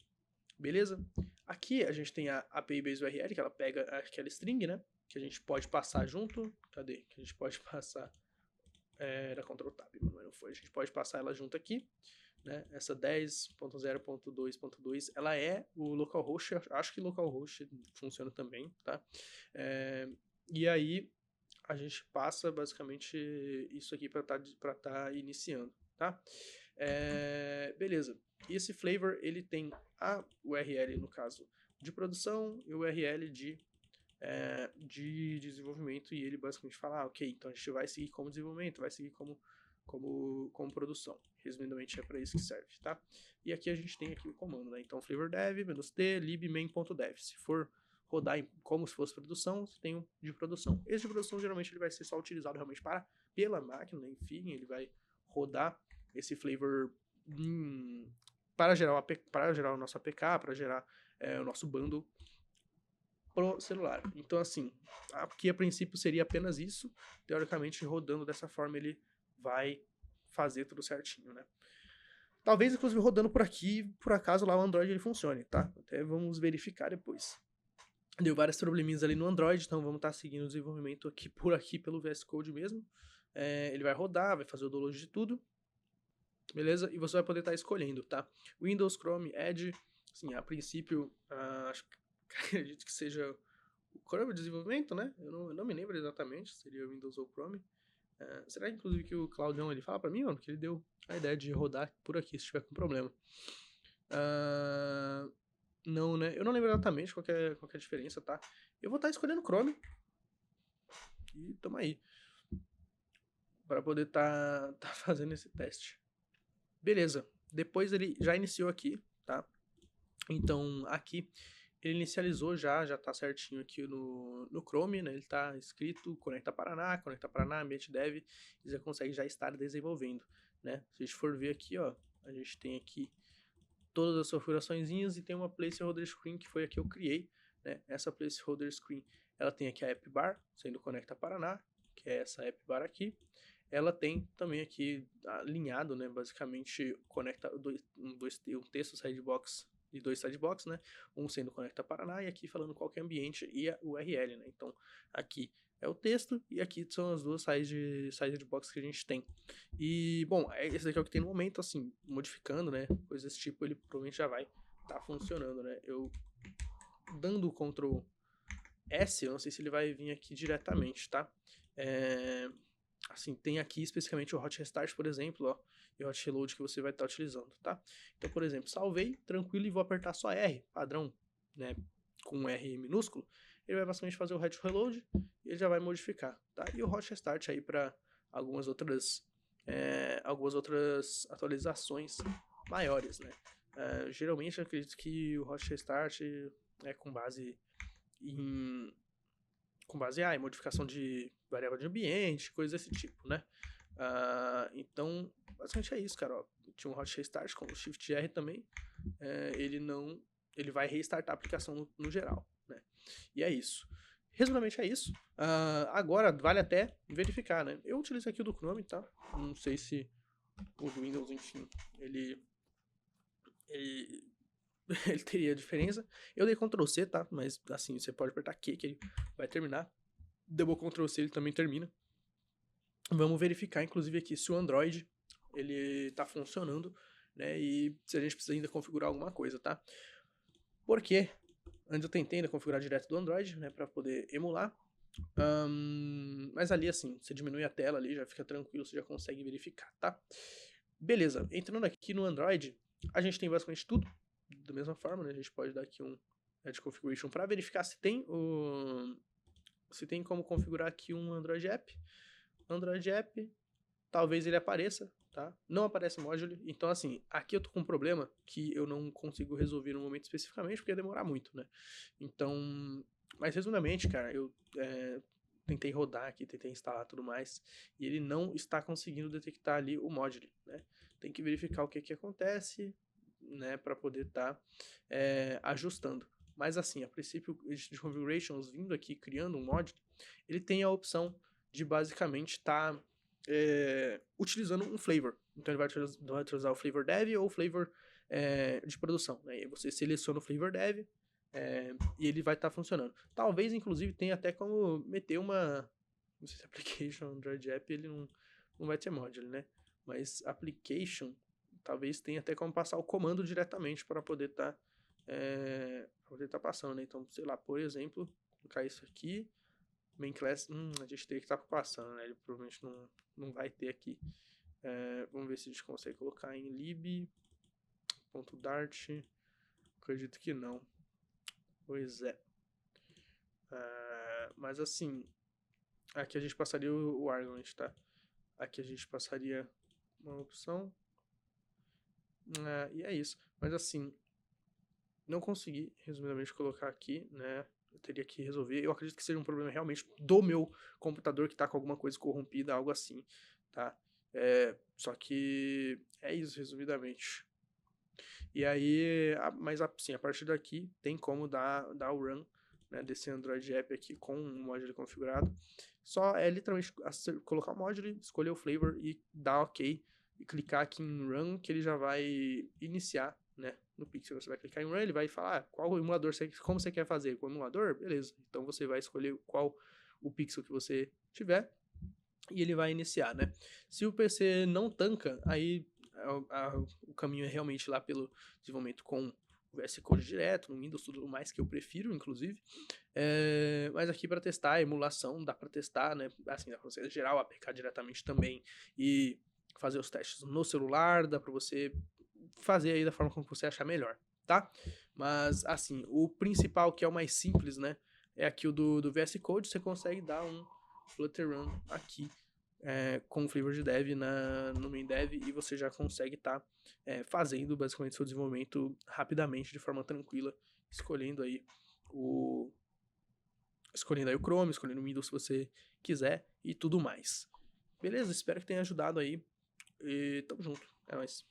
Beleza? Aqui a gente tem a API Base URL, que ela pega aquela string, né? Que a gente pode passar junto. Cadê? Que a gente pode passar. Era Ctrl Tab, mas não foi. A gente pode passar ela junto aqui. Né? Essa 10.0.2.2, ela é o localhost. Acho que localhost funciona também, tá? E aí a gente passa basicamente isso aqui para tá iniciando, tá? Beleza. E esse flavor, ele tem a URL, no caso, de produção e o URL de desenvolvimento, e ele basicamente fala, ok, então a gente vai seguir como desenvolvimento, vai seguir como produção. Resumidamente é para isso que serve, tá? E aqui a gente tem aqui o comando, né? Então flavor dev, -t, lib main.dev. Se for rodar como se fosse produção, você tem um de produção. Esse de produção geralmente ele vai ser só utilizado realmente pela máquina, né? Enfim, ele vai rodar esse flavor para gerar o nosso APK, para gerar o nosso bundle pro celular. Então, assim, aqui a princípio seria apenas isso. Teoricamente, rodando dessa forma, ele vai fazer tudo certinho, né? Talvez, inclusive, rodando por aqui, por acaso lá o Android ele funcione, tá? Até vamos verificar depois. Deu vários probleminhas ali no Android, então vamos estar seguindo o desenvolvimento por aqui pelo VS Code mesmo. Ele vai rodar, vai fazer o download de tudo. Beleza? E você vai poder estar escolhendo, tá? Windows, Chrome, Edge. Assim, a princípio, acredito que seja o Chrome de desenvolvimento, né? Eu não me lembro exatamente, seria Windows ou Chrome. Será inclusive que o Claudião ele fala pra mim, mano, que ele deu a ideia de rodar por aqui se tiver com problema. Não, né? Eu não lembro exatamente qual é a diferença, tá? Eu vou estar escolhendo Chrome. E tamo aí. Para poder tá fazendo esse teste. Beleza. Depois ele já iniciou aqui, tá? Então aqui ele inicializou já tá certinho aqui no Chrome, né? Ele tá escrito Conecta Paraná, ambiente dev, e você consegue já estar desenvolvendo, né? Se a gente for ver aqui, ó, a gente tem aqui todas as configuraçõezinhas e tem uma placeholder screen que foi a que eu criei, né? Essa placeholder screen, ela tem aqui a app bar, sendo Conecta Paraná, que é essa app bar aqui. Ela tem também aqui alinhado, né? Basicamente conecta um texto sidebox e 2 sidebox, né? Um sendo Conecta Paraná e aqui falando qual que é o ambiente e a URL, né? Então aqui é o texto e aqui são as duas sidebox que a gente tem. E, bom, esse daqui é o que tem no momento, assim, modificando, né? Coisas desse tipo, ele provavelmente já vai estar funcionando, né? Eu dando o Ctrl S, eu não sei se ele vai vir aqui diretamente, tá? Assim, tem aqui especificamente o Hot Restart, por exemplo, ó, e o Hot Reload que você vai estar utilizando, tá? Então, por exemplo, salvei, tranquilo, e vou apertar só R, padrão, né, com um R minúsculo, ele vai basicamente fazer o Hot Reload e ele já vai modificar, tá? E o Hot Restart aí para algumas outras atualizações maiores, né? Geralmente eu acredito que o Hot Restart é com base em modificação de variável de ambiente, coisas desse tipo, né? Então, basicamente é isso, cara. Ó. Tinha um hot restart com o Shift R também. Ele vai restartar a aplicação no geral, né? E é isso. Resumidamente é isso. Agora vale até verificar, né? Eu utilizo aqui o do Chrome, tá? Não sei se o do Windows, enfim, ele ele teria diferença. Eu dei Ctrl C, tá? Mas assim, você pode apertar Q que ele vai terminar. Deu Ctrl C, ele também termina. Vamos verificar, inclusive, aqui se o Android ele tá funcionando, né? E se a gente precisa ainda configurar alguma coisa, tá? Porque antes eu tentei ainda configurar direto do Android, né? Pra poder emular. Mas ali, assim, você diminui a tela ali, já fica tranquilo, você já consegue verificar, tá? Beleza, entrando aqui no Android, a gente tem basicamente tudo da mesma forma, né? A gente pode dar aqui um Add Configuration para verificar se tem como configurar aqui um Android App. Android App, talvez ele apareça, tá? Não aparece module, então assim, aqui eu tô com um problema que eu não consigo resolver no momento especificamente, porque ia demorar muito, né? Então, mas resumidamente, cara, eu tentei rodar aqui, tentei instalar tudo mais, e ele não está conseguindo detectar ali o module, né? Tem que verificar o que acontece, né, para poder estar ajustando. Mas assim, a princípio, o Edit Configurations vindo aqui, criando um module, ele tem a opção de basicamente estar utilizando um flavor. Então ele vai utilizar o flavor dev ou o flavor de produção. Né? E você seleciona o flavor dev e ele vai estar funcionando. Talvez, inclusive, tenha até como meter uma... Não sei se application Android app ele não vai ter module, né? Mas application talvez tenha até como passar o comando diretamente para poder estar passando, né? Então, sei lá, por exemplo, colocar isso aqui, main class, a gente teria que estar passando, né? Ele provavelmente não vai ter aqui. Vamos ver se a gente consegue colocar em lib.dart. Acredito que não. Pois é. Mas assim, aqui a gente passaria o argument, tá? Aqui a gente passaria uma opção. E é isso. Mas assim, não consegui, resumidamente, colocar aqui, né? Eu teria que resolver. Eu acredito que seja um problema realmente do meu computador que tá com alguma coisa corrompida, algo assim, tá? Só que é isso, resumidamente. E aí, mas assim, a partir daqui tem como dar o run, né, desse Android App aqui com um module configurado. Só é literalmente colocar o module, escolher o flavor e dar OK e clicar aqui em run que ele já vai iniciar, né, no Pixel. Você vai clicar em run, ele vai falar qual emulador como você quer fazer com o emulador, beleza. Então você vai escolher qual o pixel que você tiver e ele vai iniciar, né? Se o PC não tanca, aí o caminho é realmente lá pelo desenvolvimento com o VS Code direto, no Windows, tudo mais que eu prefiro, inclusive. Mas aqui para testar a emulação, dá para testar, né? Assim, dá para você gerar o APK diretamente também e fazer os testes no celular, dá para você fazer aí da forma como você achar melhor, tá? Mas, assim, o principal, que é o mais simples, né? É aqui o do VS Code, você consegue dar um Flutter Run aqui com o flavor de dev no main dev e você já consegue estar fazendo basicamente seu desenvolvimento rapidamente, de forma tranquila, escolhendo aí o Chrome, escolhendo o Windows se você quiser e tudo mais. Beleza? Espero que tenha ajudado aí e tamo junto. É nóis.